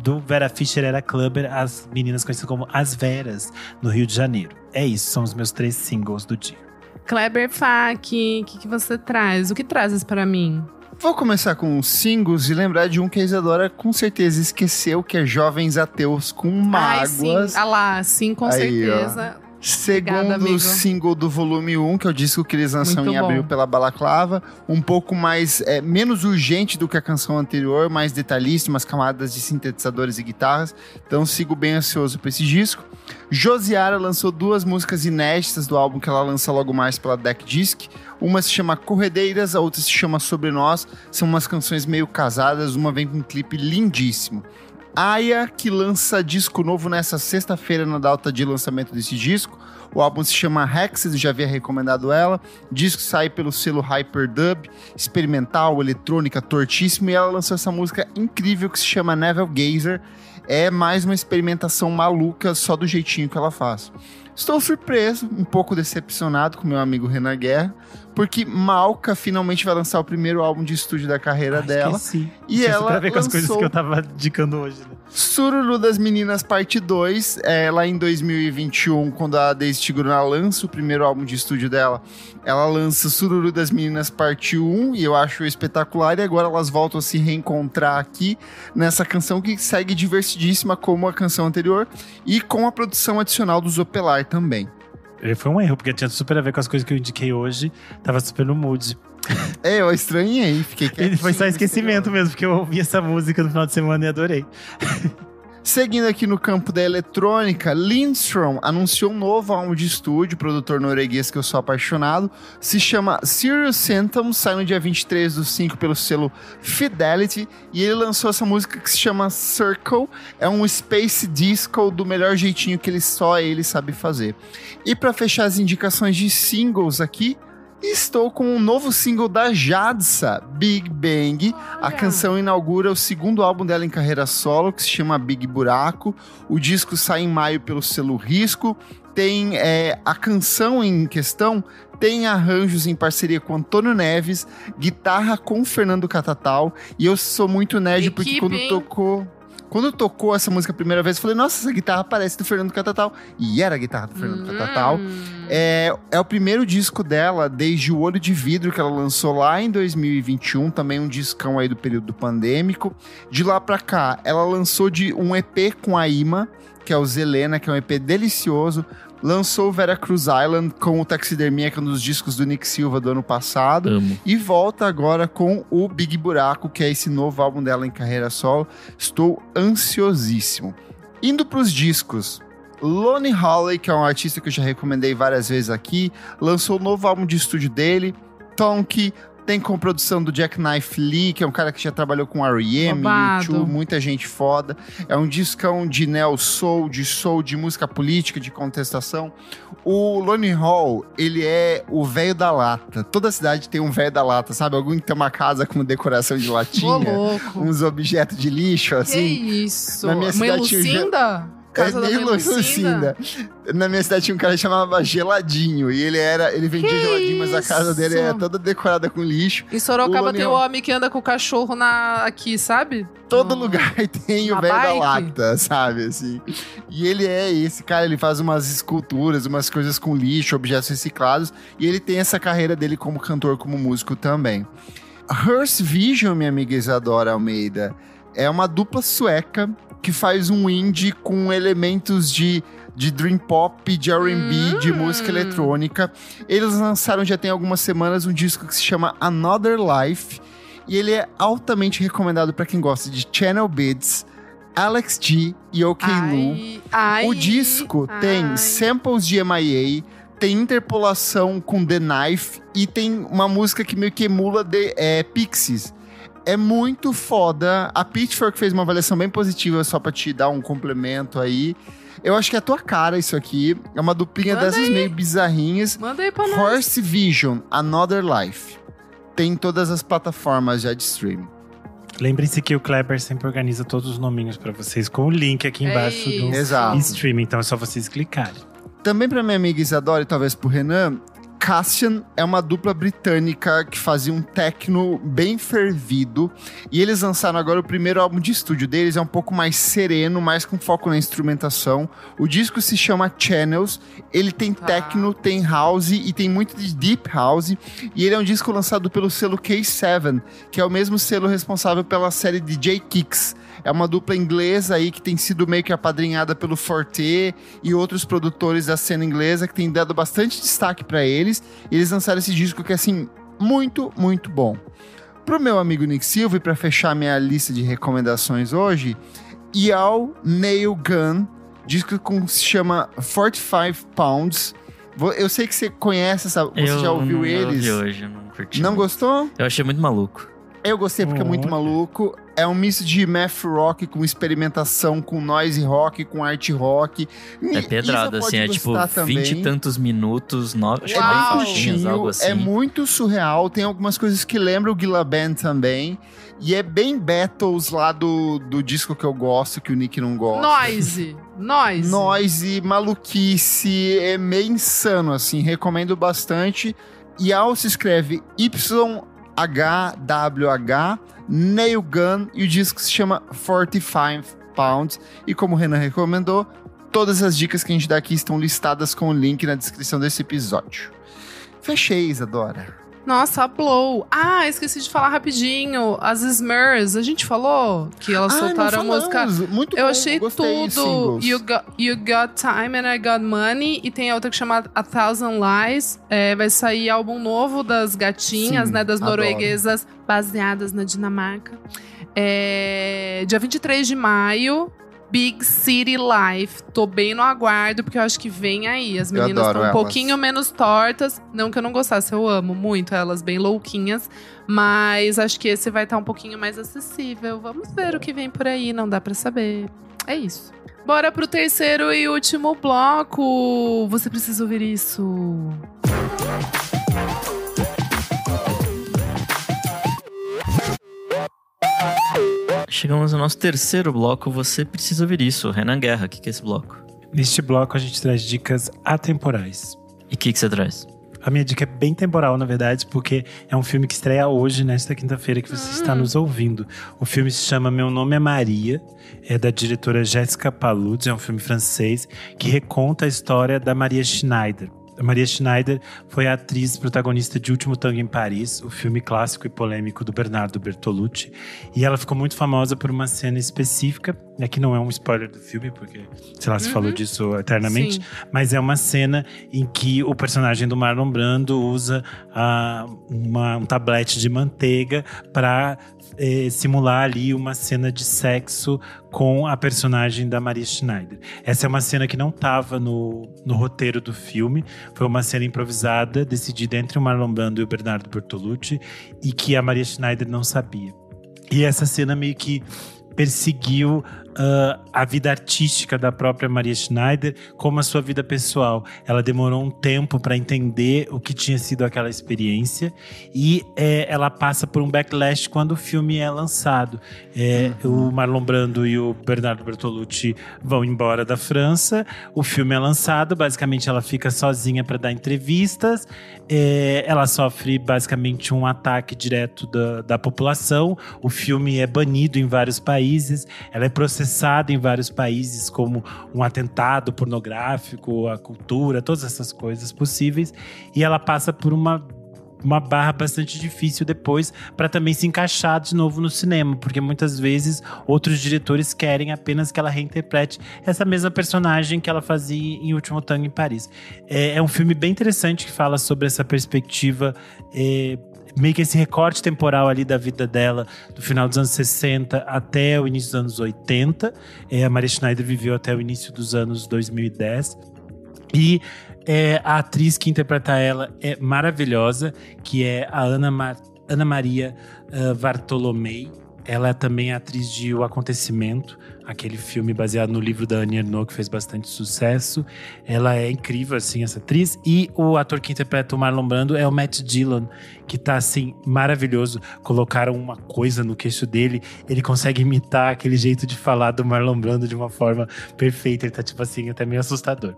do Vera Fischer era Clubber, as meninas conhecidas como As Veras, no Rio de Janeiro. É isso, são os meus 3 singles do dia. Kleber Fak, o que você traz? O que trazes para mim? Vou começar com os singles e lembrar de um que a Isadora com certeza esqueceu, que é Jovens Ateus com Mágoas. Sim, com certeza. Ó. Segundo single do volume 1, que é o disco que eles lançam em abril pela Balaclava. Um pouco mais, menos urgente do que a canção anterior, mais detalhista, umas camadas de sintetizadores e guitarras. Então sigo bem ansioso pra esse disco. Josiara lançou 2 músicas inéditas do álbum que ela lança logo mais pela Deck Disc. Uma se chama Corredeiras, a outra se chama Sobre Nós. São umas canções meio casadas, uma vem com um clipe lindíssimo. Aya, que lança disco novo nessa sexta-feira na data de lançamento desse disco. O álbum se chama Hexes, já havia recomendado ela. O disco sai pelo selo Hyperdub, experimental, eletrônica, tortíssimo. E ela lançou essa música incrível que se chama Navel Gazer. É mais uma experimentação maluca, só do jeitinho que ela faz. Estou surpreso, um pouco decepcionado com meu amigo Renan Guerra, porque Malca finalmente vai lançar o primeiro álbum de estúdio da carreira dela. Esqueci. E ela pra ver com as lançou coisas que eu tava indicando hoje, né? Sururu das Meninas Parte 2, lá em 2021, quando a Daisy Gruna lança o primeiro álbum de estúdio dela, ela lança Sururu das Meninas Parte 1, e eu acho espetacular, e agora elas voltam a se reencontrar aqui nessa canção que segue divertidíssima como a canção anterior, e com a produção adicional do Zopelar também. Foi um erro, porque tinha super a ver com as coisas que eu indiquei hoje, tava super no mood. Eu estranhei, fiquei quietinho. Foi só esquecimento mesmo, porque eu ouvi essa música no final de semana e adorei. Seguindo aqui no campo da eletrônica, Lindstrom anunciou um novo álbum de estúdio, produtor norueguês que eu sou apaixonado, se chama Serious Symptoms, sai no dia 23/5 pelo selo Fidelity, e ele lançou essa música que se chama Circle, é um space disco do melhor jeitinho que só ele sabe fazer. E para fechar as indicações de singles aqui, estou com um novo single da Jadsa, Big Bang. A canção inaugura o segundo álbum dela em carreira solo, que se chama Big Buraco. O disco sai em maio pelo selo Risco. Tem a canção em questão, tem arranjos em parceria com Antônio Neves, guitarra com Fernando Catatal. E eu sou muito nerd porque quando tocou essa música a primeira vez, eu falei, nossa, essa guitarra parece do Fernando Catatal. E era a guitarra do Fernando Catatal. É o primeiro disco dela desde O Olho de Vidro, que ela lançou lá em 2021. Também um discão aí do período pandêmico. De lá pra cá, ela lançou um EP com a Ima, que é o Zelena, que é um EP delicioso. Lançou Veracruz Island com o Taxidermia, que é um dos discos do Nick Silva do ano passado. Amo. E volta agora com o Big Buraco, que é esse novo álbum dela em carreira solo. Estou ansiosíssimo. Indo pros discos, Lonnie Holley, que é um artista que eu já recomendei várias vezes aqui, lançou o novo álbum de estúdio dele, Tonky. Tem com produção do Jackknife Lee, que é um cara que já trabalhou com R.E.M., U2, muita gente foda. É um discão de neo-soul, de música política, de contestação. O Lonnie Hall, ele é o velho da lata. Toda cidade tem um velho da lata, sabe? Alguém que tem uma casa com decoração de latinha. Uns objetos de lixo, assim. Que isso? Na minha cidade Lucinda? Casa da meio Lucinda. Na minha cidade tinha um cara que chamava Geladinho. E ele vendia geladinho, mas a casa dele era toda decorada com lixo. Em Sorocaba tem o homem que anda com o cachorro aqui, sabe? Todo lugar tem o velho da lata, sabe? Assim. E ele é esse cara, ele faz umas esculturas, umas coisas com lixo, objetos reciclados. E ele tem essa carreira dele como cantor, como músico também. Hearst Vision, minha amiga Isadora Almeida, é uma dupla sueca que faz um indie com elementos de dream pop, de R&B, de música eletrônica. Eles lançaram já tem algumas semanas um disco que se chama Another Life, e ele é altamente recomendado para quem gosta de Channel Beats, Alex G e OK Lu. O disco tem samples de MIA, tem interpolação com The Knife e tem uma música que meio que emula Pixies. É muito foda. A Pitchfork fez uma avaliação bem positiva, só pra te dar um complemento aí. Eu acho que é a tua cara isso aqui. É uma duplinha dessas meio bizarrinhas. Manda aí pra nós. Horse Vision, Another Life. Tem em todas as plataformas já de streaming. Lembrem-se que o Kleber sempre organiza todos os nominhos pra vocês com o link aqui embaixo do Exato. streaming. Então é só vocês clicarem. Também pra minha amiga Isadora e talvez pro Renan, Cassian é uma dupla britânica que fazia um techno bem fervido. E eles lançaram agora o primeiro álbum de estúdio deles, é um pouco mais sereno, mais com foco na instrumentação. O disco se chama Channels, ele tem techno, tem house e tem muito de deep house. E ele é um disco lançado pelo selo K7, que é o mesmo selo responsável pela série DJ Kicks. É uma dupla inglesa aí que tem sido meio que apadrinhada pelo Forte e outros produtores da cena inglesa que tem dado bastante destaque pra eles. E eles lançaram esse disco que é, assim, muito, muito bom. Pro meu amigo Nick Silva, e pra fechar minha lista de recomendações hoje, Yao Nail Gun, disco que se chama 45 Pounds. Eu sei que você conhece essa... Você já ouviu eles? Eu ouvi hoje, eu não curti. Não muito. gostou? Eu achei muito maluco. Eu gostei porque é muito maluco. É um misto de math rock com experimentação, com noise rock, com art rock. É pedrado, assim, é tipo 20 e tantos minutos, acho que é bem faixinhas, algo assim. É muito surreal, tem algumas coisas que lembram o Gila Band também. E é bem Battles lá do disco que eu gosto, que o Nick não gosta. Noise, maluquice, é meio insano, assim, recomendo bastante. Yao se escreve YHWH, Nail Gun, e o disco se chama 45 Pounds. E como o Renan recomendou, todas as dicas que a gente dá aqui estão listadas com o link na descrição desse episódio. Fechei, Isadora. Nossa, a Blow. Ah, esqueci de falar rapidinho. As Smurfs, a gente falou que elas soltaram a música. Muito eu bom, achei tudo. You got Time and I Got Money. E tem a outra que chama A Thousand Lies. Vai sair álbum novo das gatinhas, Sim, né? Das adoro. norueguesas baseadas na Dinamarca. Dia 23 de maio. Big City Life. Tô bem no aguardo, porque eu acho que vem aí. As meninas estão um pouquinho menos tortas. Não que eu não gostasse, eu amo muito elas, bem louquinhas. Mas acho que esse vai estar um pouquinho mais acessível. Vamos ver o que vem por aí, não dá pra saber. É isso. Bora pro terceiro e último bloco. Você precisa ouvir isso. Chegamos ao nosso terceiro bloco, você precisa ouvir isso. Renan Guerra, o que é esse bloco? Neste bloco a gente traz dicas atemporais. E o que você traz? A minha dica é bem temporal, na verdade, porque é um filme que estreia hoje, nesta quinta-feira, que você está nos ouvindo. O filme se chama Meu Nome é Maria, é da diretora Jessica Paluzzi, é um filme francês que reconta a história da Maria Schneider. A Maria Schneider foi a atriz protagonista de Último Tango em Paris, o filme clássico e polêmico do Bernardo Bertolucci. E ela ficou muito famosa por uma cena específica, que não é um spoiler do filme, porque, sei lá, se falou disso eternamente. Sim. Mas é uma cena em que o personagem do Marlon Brando usa um tablete de manteiga para simular ali uma cena de sexo com a personagem da Maria Schneider. Essa é uma cena que não estava no roteiro do filme. Foi uma cena improvisada, decidida entre o Marlon Brando e o Bernardo Bertolucci, e que a Maria Schneider não sabia. E essa cena meio que perseguiu a vida artística da própria Maria Schneider como a sua vida pessoal. Ela demorou um tempo para entender o que tinha sido aquela experiência e ela passa por um backlash quando o filme é lançado. O Marlon Brando e o Bernardo Bertolucci vão embora da França, o filme é lançado, basicamente ela fica sozinha para dar entrevistas, ela sofre basicamente um ataque direto da população, o filme é banido em vários países, ela é processada em vários países como um atentado pornográfico, a cultura, todas essas coisas possíveis, e ela passa por uma barra bastante difícil depois para também se encaixar de novo no cinema, porque muitas vezes outros diretores querem apenas que ela reinterprete essa mesma personagem que ela fazia em Último Tango em Paris. É um filme bem interessante que fala sobre essa perspectiva, meio que esse recorte temporal ali da vida dela, do final dos anos 60 até o início dos anos 80. A Maria Schneider viveu até o início dos anos 2010. E a atriz que interpreta ela é maravilhosa, que é a Ana Maria Bartolomei. Ela é também atriz de O Acontecimento, aquele filme baseado no livro da Annie Ernaux, que fez bastante sucesso. Ela é incrível, assim, essa atriz. E o ator que interpreta o Marlon Brando é o Matt Dillon, que tá, assim, maravilhoso. Colocaram uma coisa no queixo dele, ele consegue imitar aquele jeito de falar do Marlon Brando de uma forma perfeita. Ele tá, tipo assim, até meio assustador.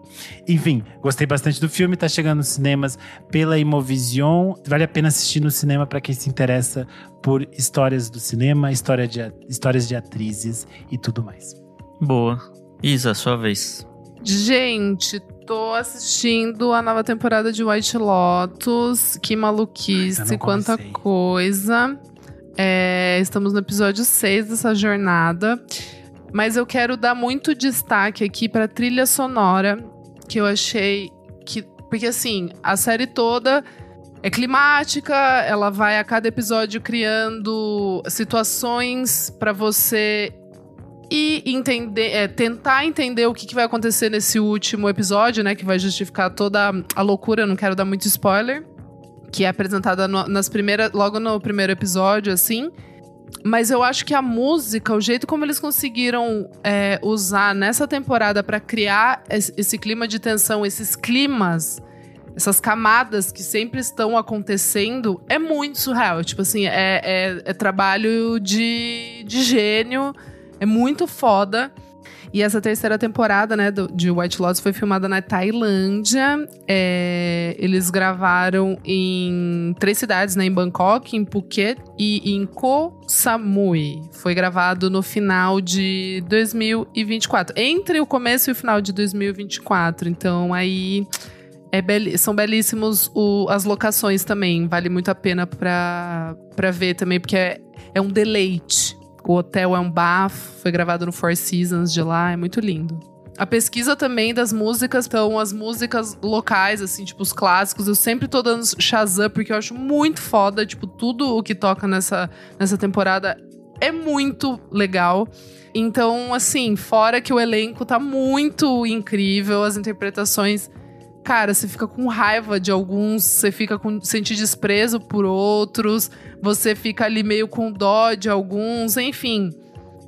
Enfim, gostei bastante do filme, tá chegando nos cinemas pela Imovision. Vale a pena assistir no cinema pra quem se interessa por histórias do cinema, histórias de atrizes e tudo mais. Boa. Isa, sua vez. Gente, tô assistindo a nova temporada de White Lotus. Que maluquice, quanta coisa. Estamos no episódio 6 dessa jornada. Mas eu quero dar muito destaque aqui pra trilha sonora, que eu achei que... Porque assim, a série toda é climática, ela vai a cada episódio criando situações pra você ir entender, tentar entender o que vai acontecer nesse último episódio, né? Que vai justificar toda a loucura, não quero dar muito spoiler. Que é apresentada logo no primeiro episódio, assim. Mas eu acho que a música, o jeito como eles conseguiram usar nessa temporada pra criar esse clima de tensão, esses climas, essas camadas que sempre estão acontecendo, é muito surreal. Tipo assim, é trabalho de gênio, é muito foda. E essa terceira temporada, né, de White Lotus foi filmada na Tailândia. Eles gravaram em 3 cidades, né, em Bangkok, em Phuket e em Koh Samui. Foi gravado no final de 2024. Entre o começo e o final de 2024. Então, aí... são belíssimos as locações também. Vale muito a pena pra ver também, porque é um deleite. O hotel é um bafo, foi gravado no Four Seasons de lá, é muito lindo. A pesquisa também das músicas, então as músicas locais, assim, tipo os clássicos, eu sempre tô dando Shazam, porque eu acho muito foda, tipo, tudo o que toca nessa temporada é muito legal. Então, assim, fora que o elenco tá muito incrível, as interpretações... Cara, você fica com raiva de alguns, você fica sente desprezo por outros, você fica ali meio com dó de alguns, enfim.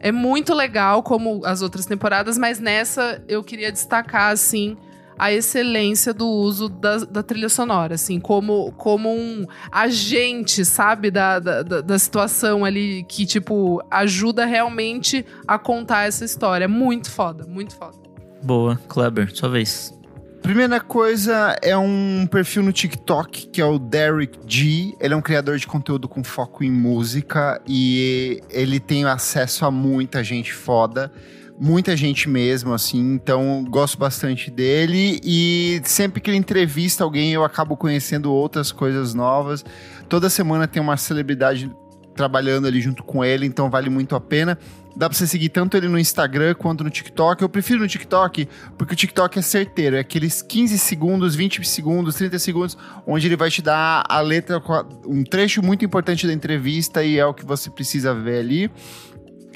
É muito legal como as outras temporadas, mas nessa eu queria destacar, assim, a excelência do uso da trilha sonora, assim, como um agente, sabe, da situação ali, que, tipo, ajuda realmente a contar essa história. Muito foda, muito foda. Boa. Kleber, sua vez. Primeira coisa é um perfil no TikTok, que é o Derek G. Ele é um criador de conteúdo com foco em música e ele tem acesso a muita gente foda, muita gente mesmo, assim, então gosto bastante dele e sempre que ele entrevista alguém eu acabo conhecendo outras coisas novas. Toda semana tem uma celebridade trabalhando ali junto com ele, então vale muito a pena. Dá pra você seguir tanto ele no Instagram quanto no TikTok. Eu prefiro no TikTok, porque o TikTok é certeiro. É aqueles 15 segundos, 20 segundos, 30 segundos, onde ele vai te dar a letra, um trecho muito importante da entrevista e é o que você precisa ver ali.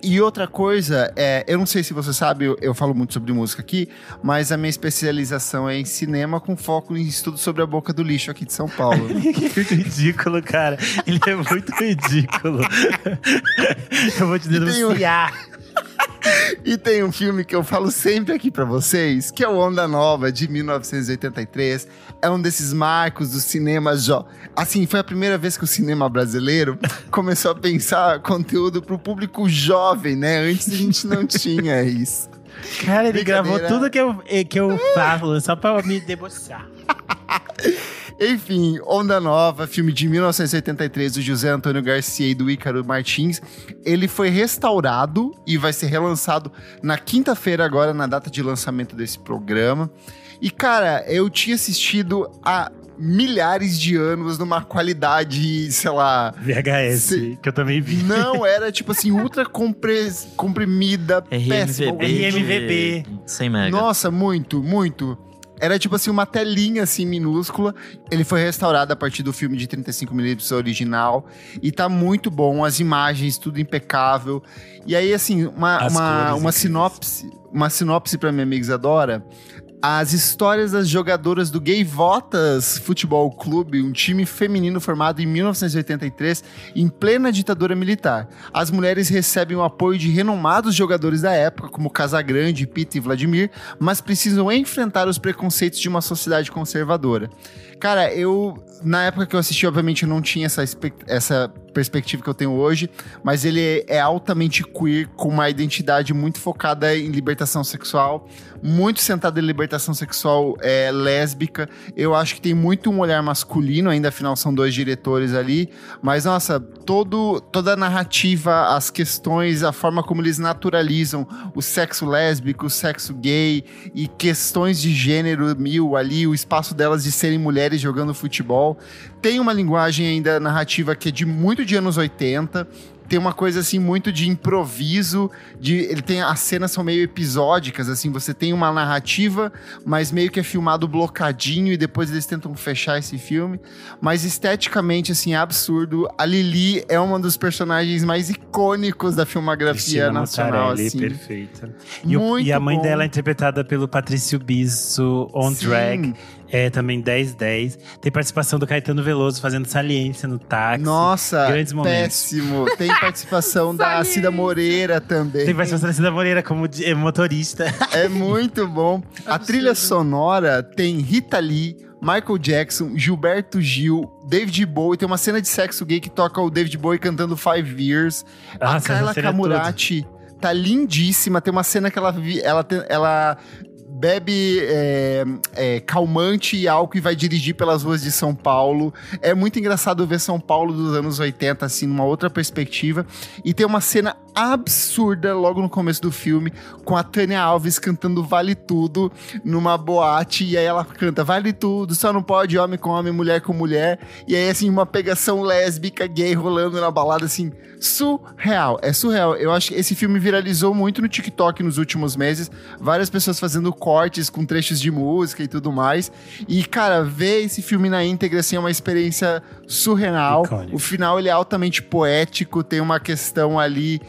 E outra coisa, eu não sei se você sabe, eu falo muito sobre música aqui, mas a minha especialização é em cinema com foco em estudo sobre a boca do lixo aqui de São Paulo. Que ridículo, cara. Ele é muito ridículo. Eu vou te denunciar. E tem um filme que eu falo sempre aqui pra vocês, que é o Onda Nova, de 1983. É um desses marcos do cinema. Assim, foi a primeira vez que o cinema brasileiro começou a pensar conteúdo pro público jovem, né? Antes a gente não tinha isso. Cara, ele gravou tudo que eu falo, só pra me debochar. Enfim, Onda Nova, filme de 1983 do José Antônio Garcia e do Ícaro Martins. Ele foi restaurado e vai ser relançado na quinta-feira agora, na data de lançamento desse programa. E, cara, eu tinha assistido há milhares de anos numa qualidade, sei lá... VHS, que eu também vi. Não, era tipo assim, ultra comprimida, péssima. RMVB. 100 mega. Nossa, muito, muito. Era tipo assim, uma telinha assim, minúscula. Ele foi restaurado a partir do filme de 35mm original. E tá muito bom, as imagens, tudo impecável. E aí, assim, uma sinopse pra minha amiga Isadora. as histórias das jogadoras do Gaivotas Futebol Clube, um time feminino formado em 1983, em plena ditadura militar. As mulheres recebem o apoio de renomados jogadores da época, como Casagrande, Pita e Vladimir, mas precisam enfrentar os preconceitos de uma sociedade conservadora. Cara, na época que eu assisti, obviamente, eu não tinha essa perspectiva que eu tenho hoje, mas ele é altamente queer, com uma identidade muito focada em libertação sexual, muito centrada em libertação sexual lésbica. Eu acho que tem muito um olhar masculino, ainda afinal são 2 diretores ali, mas nossa, toda a narrativa, as questões, a forma como eles naturalizam o sexo lésbico, o sexo gay e questões de gênero ali, o espaço delas de serem mulheres jogando futebol. Tem uma linguagem ainda narrativa que é muito de anos 80, tem uma coisa assim muito de improviso, as cenas são meio episódicas, assim, você tem uma narrativa, mas meio que é filmado blocadinho e depois eles tentam fechar esse filme, mas esteticamente, assim, é absurdo. A Lili é um dos personagens mais icônicos da filmografia Cristina nacional, Mutarelli, assim. Perfeita. Muito e a mãe bom. dela é interpretada pelo Patrício Bisso, On Sim. Track. Também 10-10. Tem participação do Caetano Veloso fazendo saliência no táxi. Nossa, Grandes momentos. péssimo. Tem participação da Cida Moreira também. Tem participação da Cida Moreira como motorista. É muito bom. A trilha sonora tem Rita Lee, Michael Jackson, Gilberto Gil, David Bowie. Tem uma cena de sexo gay que toca o David Bowie cantando 5 Years. A Nossa, Carla essa cena é Camurati tá lindíssima. Tem uma cena que ela bebe calmante e álcool e vai dirigir pelas ruas de São Paulo. É muito engraçado ver São Paulo dos anos 80, assim, numa outra perspectiva. E tem uma cena absurda logo no começo do filme, com a Tânia Alves cantando Vale Tudo numa boate, e aí ela canta Vale Tudo, só não pode homem com homem, mulher com mulher, e aí assim, uma pegação lésbica, gay rolando na balada, assim, surreal, é surreal. Eu acho que esse filme viralizou muito no TikTok nos últimos meses, várias pessoas fazendo cortes com trechos de música e tudo mais, e cara, ver esse filme na íntegra, assim, é uma experiência surreal. Icônico. O final, ele é altamente poético, tem uma questão ali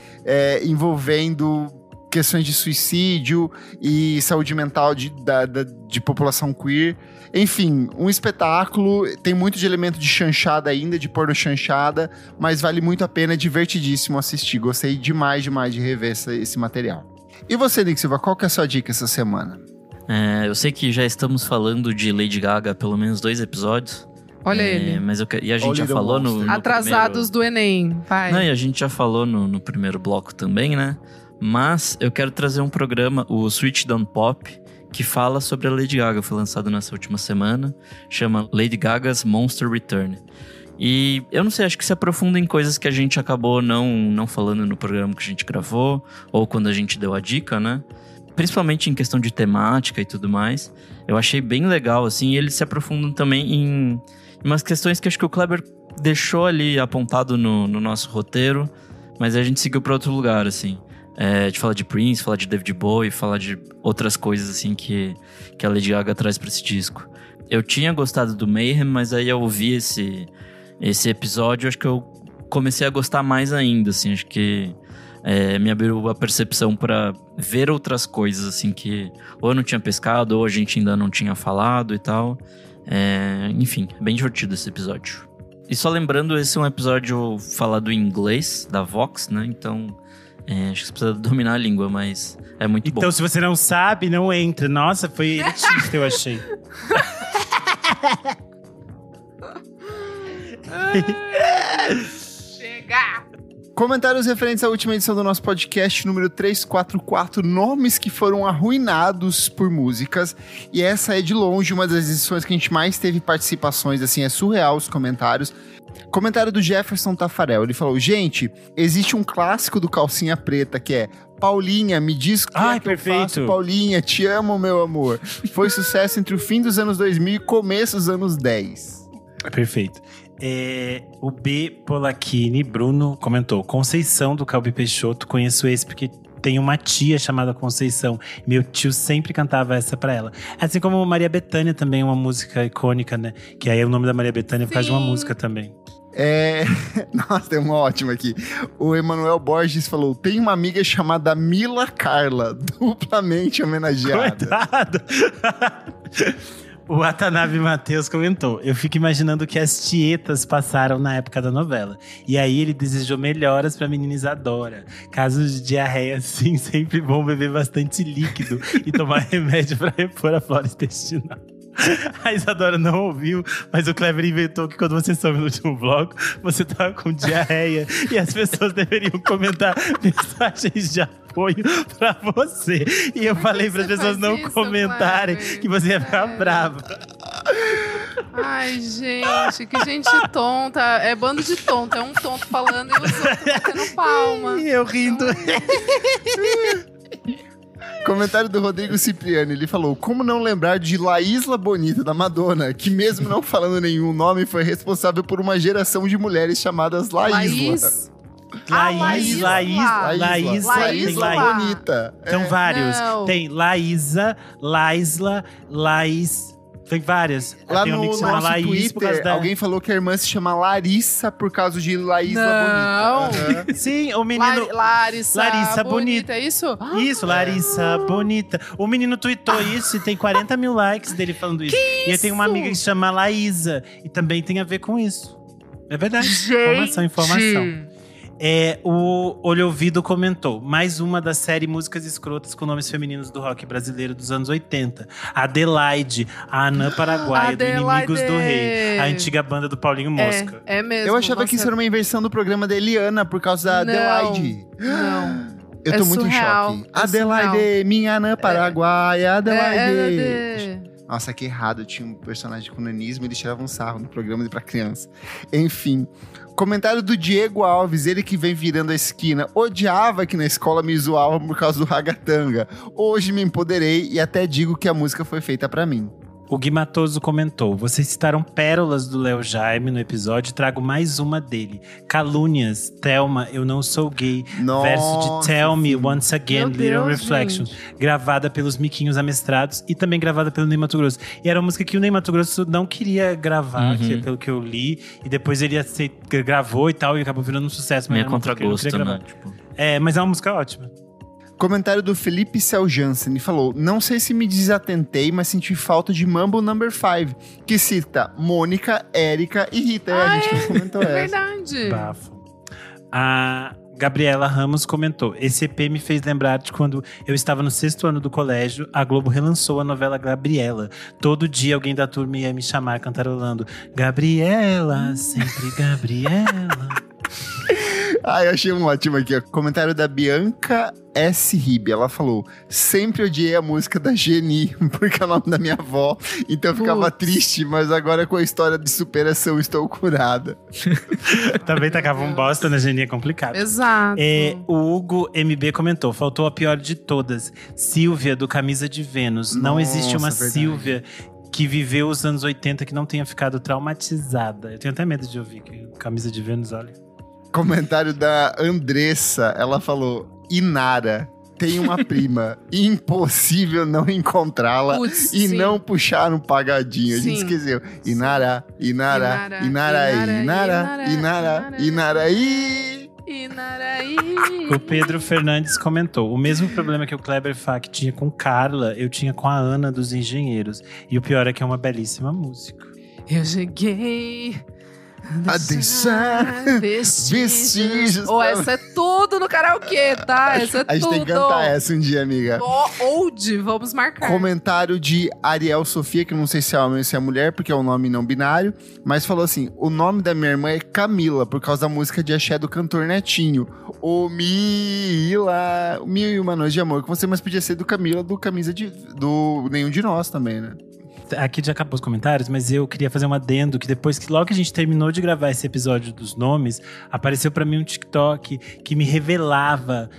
envolvendo questões de suicídio e saúde mental de população queer. Enfim, um espetáculo, tem muito de elemento de chanchada ainda, de porno chanchada, mas vale muito a pena, é divertidíssimo assistir. Gostei demais de rever esse material. E você, Nick Silva, qual que é a sua dica essa semana? Eu sei que já estamos falando de Lady Gaga há pelo menos 2 episódios. Olha ele. E a gente já falou no Atrasados do Enem, vai. Não, e a gente já falou no primeiro bloco também, né? Mas eu quero trazer um programa, o Switch Don't Pop, que fala sobre a Lady Gaga. Foi lançado nessa última semana. Chama Lady Gaga's Monster Return. E eu não sei, acho que se aprofunda em coisas que a gente acabou não falando no programa que a gente gravou, ou quando a gente deu a dica, né? Principalmente em questão de temática e tudo mais. Eu achei bem legal, assim, e eles se aprofundam também em umas questões que acho que o Kleber deixou ali apontado no nosso roteiro, mas a gente seguiu para outro lugar, assim. De falar de Prince, falar de David Bowie, falar de outras coisas, assim, que a Lady Gaga traz para esse disco. Eu tinha gostado do Mayhem, mas aí eu ouvi esse episódio, acho que eu comecei a gostar mais ainda, assim, acho que me abriu a percepção para ver outras coisas, assim, que ou eu não tinha pescado, ou a gente ainda não tinha falado e tal. Enfim, bem divertido esse episódio. E só lembrando, esse é um episódio falado em inglês, da Vox, né? Então, acho que você precisa dominar a língua, mas é muito bom. Então, se você não sabe, não entra. Nossa, foi elitista, eu achei. Chega! Comentários referentes à última edição do nosso podcast, número 344, nomes que foram arruinados por músicas. E essa é, de longe, uma das edições que a gente mais teve participações, assim, é surreal os comentários. Comentário do Jefferson Tafarel, ele falou: gente, existe um clássico do Calcinha Preta, que é Paulinha, me diz o que é que perfeito. eu faço, Paulinha, te amo, meu amor. Foi sucesso entre o fim dos anos 2000 e começo dos anos 10. Perfeito. O B. Polacchini, Bruno, comentou: Conceição do Calbi Peixoto, conheço esse porque tem uma tia chamada Conceição. Meu tio sempre cantava essa pra ela. Assim como Maria Bethânia também, uma música icônica, né? Que aí é o nome da Maria Bethânia por causa de uma música também. Nossa, tem uma ótima aqui. O Emanuel Borges falou: tem uma amiga chamada Mila Carla, duplamente homenageada. Coitado! O Atanabe Matheus comentou: eu fico imaginando o que as tietas passaram na época da novela. E aí ele desejou melhoras pra menina Isadora. Casos de diarreia, assim, sempre bom beber bastante líquido e tomar remédio pra repor a flora intestinal. A Isadora não ouviu, mas o Kleber inventou que quando você soube no último bloco, você tava com diarreia e as pessoas deveriam comentar mensagens de apoio pra você. E eu falei para as pessoas não comentarem, Kleber, que você ia ficar brava. Ai, gente, que gente tonta. É bando de tonto. É um tonto falando e os outros batendo palma. E eu rindo. Comentário do Rodrigo Cipriani, ele falou: como não lembrar de La Isla Bonita, da Madonna, que mesmo não falando nenhum nome, foi responsável por uma geração de mulheres chamadas La Isla. Laísla Bonita. São vários. Não. Tem Laísa, Laísla, Laís. Tem várias. Lá tem no que se chama nosso Laís por causa Twitter, da... alguém falou que a irmã se chama Larissa por causa de La Isla Bonita. Sim, o menino... Larissa Bonita, é isso? Isso, Larissa Bonita. O menino tweetou isso e tem 40 mil likes dele falando isso. E aí tem uma amiga que se chama Laísa. E também tem a ver com isso. É verdade. Informação. O Olho Ouvido comentou: mais uma da série Músicas Escrotas com nomes femininos do rock brasileiro dos anos 80. Adelaide, a Anã Paraguaia, do Inimigos do Rei. A antiga banda do Paulinho Mosca. É mesmo. Eu achava que isso era uma inversão do programa da Eliana por causa da Adelaide. Não. Eu tô muito surreal, em choque. Adelaide, minha Anã Paraguaia, Adelaide. Nossa, que errado. Tinha um personagem com nanismo e eles tiravam um sarro no programa pra criança. Enfim. Comentário do Diego Alves, ele que vem virando a esquina. Odiava que na escola me zoavam por causa do ragatanga. Hoje me empoderei e até digo que a música foi feita pra mim. O Gui Matoso comentou: vocês citaram pérolas do Léo Jaime no episódio, trago mais uma dele. Calúnias, Thelma, Eu Não Sou Gay. Nossa, verso de Tell Me Once Again, Meu Little Deus, Reflection. gente. Gravada pelos Miquinhos Amestrados e também gravada pelo Ney Matogrosso. E era uma música que o Ney Matogrosso não queria gravar, que é pelo que eu li. E depois ele gravou e tal, e acabou virando um sucesso. Meio contragosto, né? Tipo... mas é uma música ótima. Comentário do Felipe Cel Jansen, ele falou: não sei se me desatentei, mas senti falta de Mambo No. 5, que cita Mônica, Érica e Rita. A gente não comentou essa. É verdade. Bafo. A Gabriela Ramos comentou: esse EP me fez lembrar de quando eu estava no 6º ano do colégio, a Globo relançou a novela Gabriela. Todo dia alguém da turma ia me chamar cantarolando: Gabriela, sempre Gabriela. Eu achei um ótimo aqui, ó. Comentário da Bianca S. Ribe. Ela falou: sempre odiei a música da Geni, porque é o nome da minha avó. Então eu ficava triste, mas agora com a história de superação estou curada. Também tacava um bosta na Geni, é complicado. Exato. O Hugo MB comentou: faltou a pior de todas, Silvia, do Camisa de Vênus. Não existe uma verdade. Silvia que viveu os anos 80 que não tenha ficado traumatizada. Eu tenho até medo de ouvir que Camisa de Vênus, olha. Comentário da Andressa, ela falou: Inara, tem uma prima, impossível não encontrá-la e sim. não puxar um pagadinho. A gente Sim. esqueceu. Inara. O Pedro Fernandes comentou: o mesmo problema que o Kleber Fak tinha com Carla, eu tinha com a Ana dos Engenheiros. E o pior é que é uma belíssima música. Eu cheguei a deixar vestígios. Essa é tudo no karaokê, tá? Essa é tudo. A gente tem que cantar essa um dia, amiga. Old, vamos marcar. Comentário de Ariel Sofia, que eu não sei se é homem ou se é mulher, porque é um nome não binário, mas falou assim: o nome da minha irmã é Camila, por causa da música de axé do cantor Netinho. Ô Mila, Mil e Uma Noite de Amor, que você, mas podia ser do Camila, do Camisa de... do Nenhum de Nós também, né? Aqui já acabou os comentários, mas eu queria fazer um adendo que depois que logo que a gente terminou de gravar esse episódio dos nomes, apareceu pra mim um TikTok que me revelava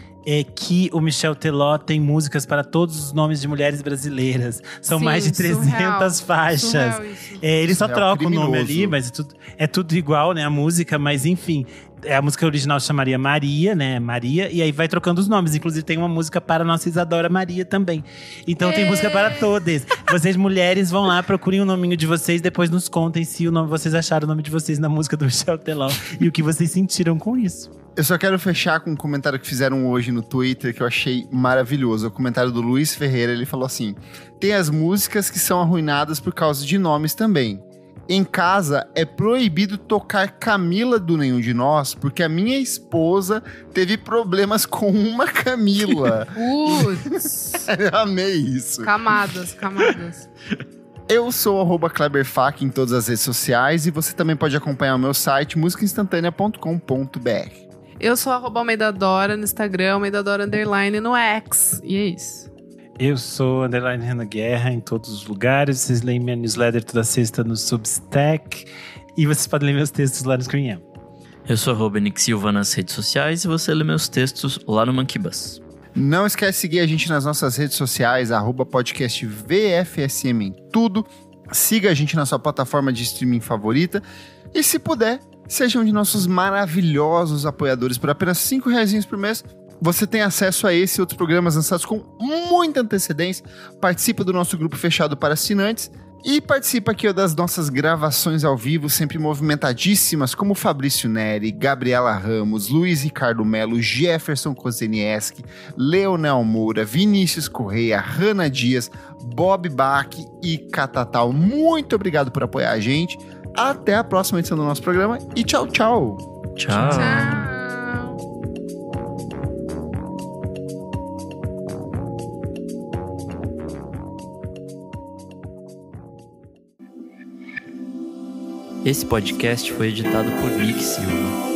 que o Michel Teló tem músicas para todos os nomes de mulheres brasileiras. São Sim, mais de 300 faixas. Ele só troca o nome ali, mas é tudo igual, né? A música, mas enfim. A música original chamaria Maria, né? Maria, e aí vai trocando os nomes. Inclusive tem uma música para a nossa Isadora Maria também. Então tem música para todas. Vocês, mulheres, vão lá, procurem o nominho de vocês, depois nos contem se vocês acharam o nome de vocês na música do Michel Teló e o que vocês sentiram com isso. Eu só quero fechar com um comentário que fizeram hoje no Twitter, que eu achei maravilhoso. O comentário do Luiz Ferreira, ele falou assim: tem as músicas que são arruinadas por causa de nomes também. Em casa, é proibido tocar Camila do Nenhum de Nós, porque a minha esposa teve problemas com uma Camila. Putz! Eu amei isso. Camadas. Eu sou @KleberFac em todas as redes sociais e você também pode acompanhar o meu site musicainstantanea.com.br. Eu sou @AlmeidaDora no Instagram, AlmeidaDora _ no X. E é isso. Eu sou _Renan Guerra em todos os lugares. Vocês leem minha newsletter toda sexta no Substack. E vocês podem ler meus textos lá no Screen. Eu sou Nick Silva nas redes sociais e você lê meus textos lá no Monkey Bus. Não esquece de seguir a gente nas nossas redes sociais, @podcastvfsm em tudo. Siga a gente na sua plataforma de streaming favorita. E se puder, seja um de nossos maravilhosos apoiadores. Por apenas R$5 por mês, você tem acesso a esse e outros programas lançados com muita antecedência. Participa do nosso grupo fechado para assinantes. E participa aqui das nossas gravações ao vivo, sempre movimentadíssimas, como Fabrício Neri, Gabriela Ramos, Luiz Ricardo Melo, Jefferson Kozenieski, Leonel Moura, Vinícius Correia, Hanna Dias, Bob Bach e Catatal. Muito obrigado por apoiar a gente. Até a próxima edição do nosso programa e tchau, tchau. Tchau. Tchau. Esse podcast foi editado por Nick Silva.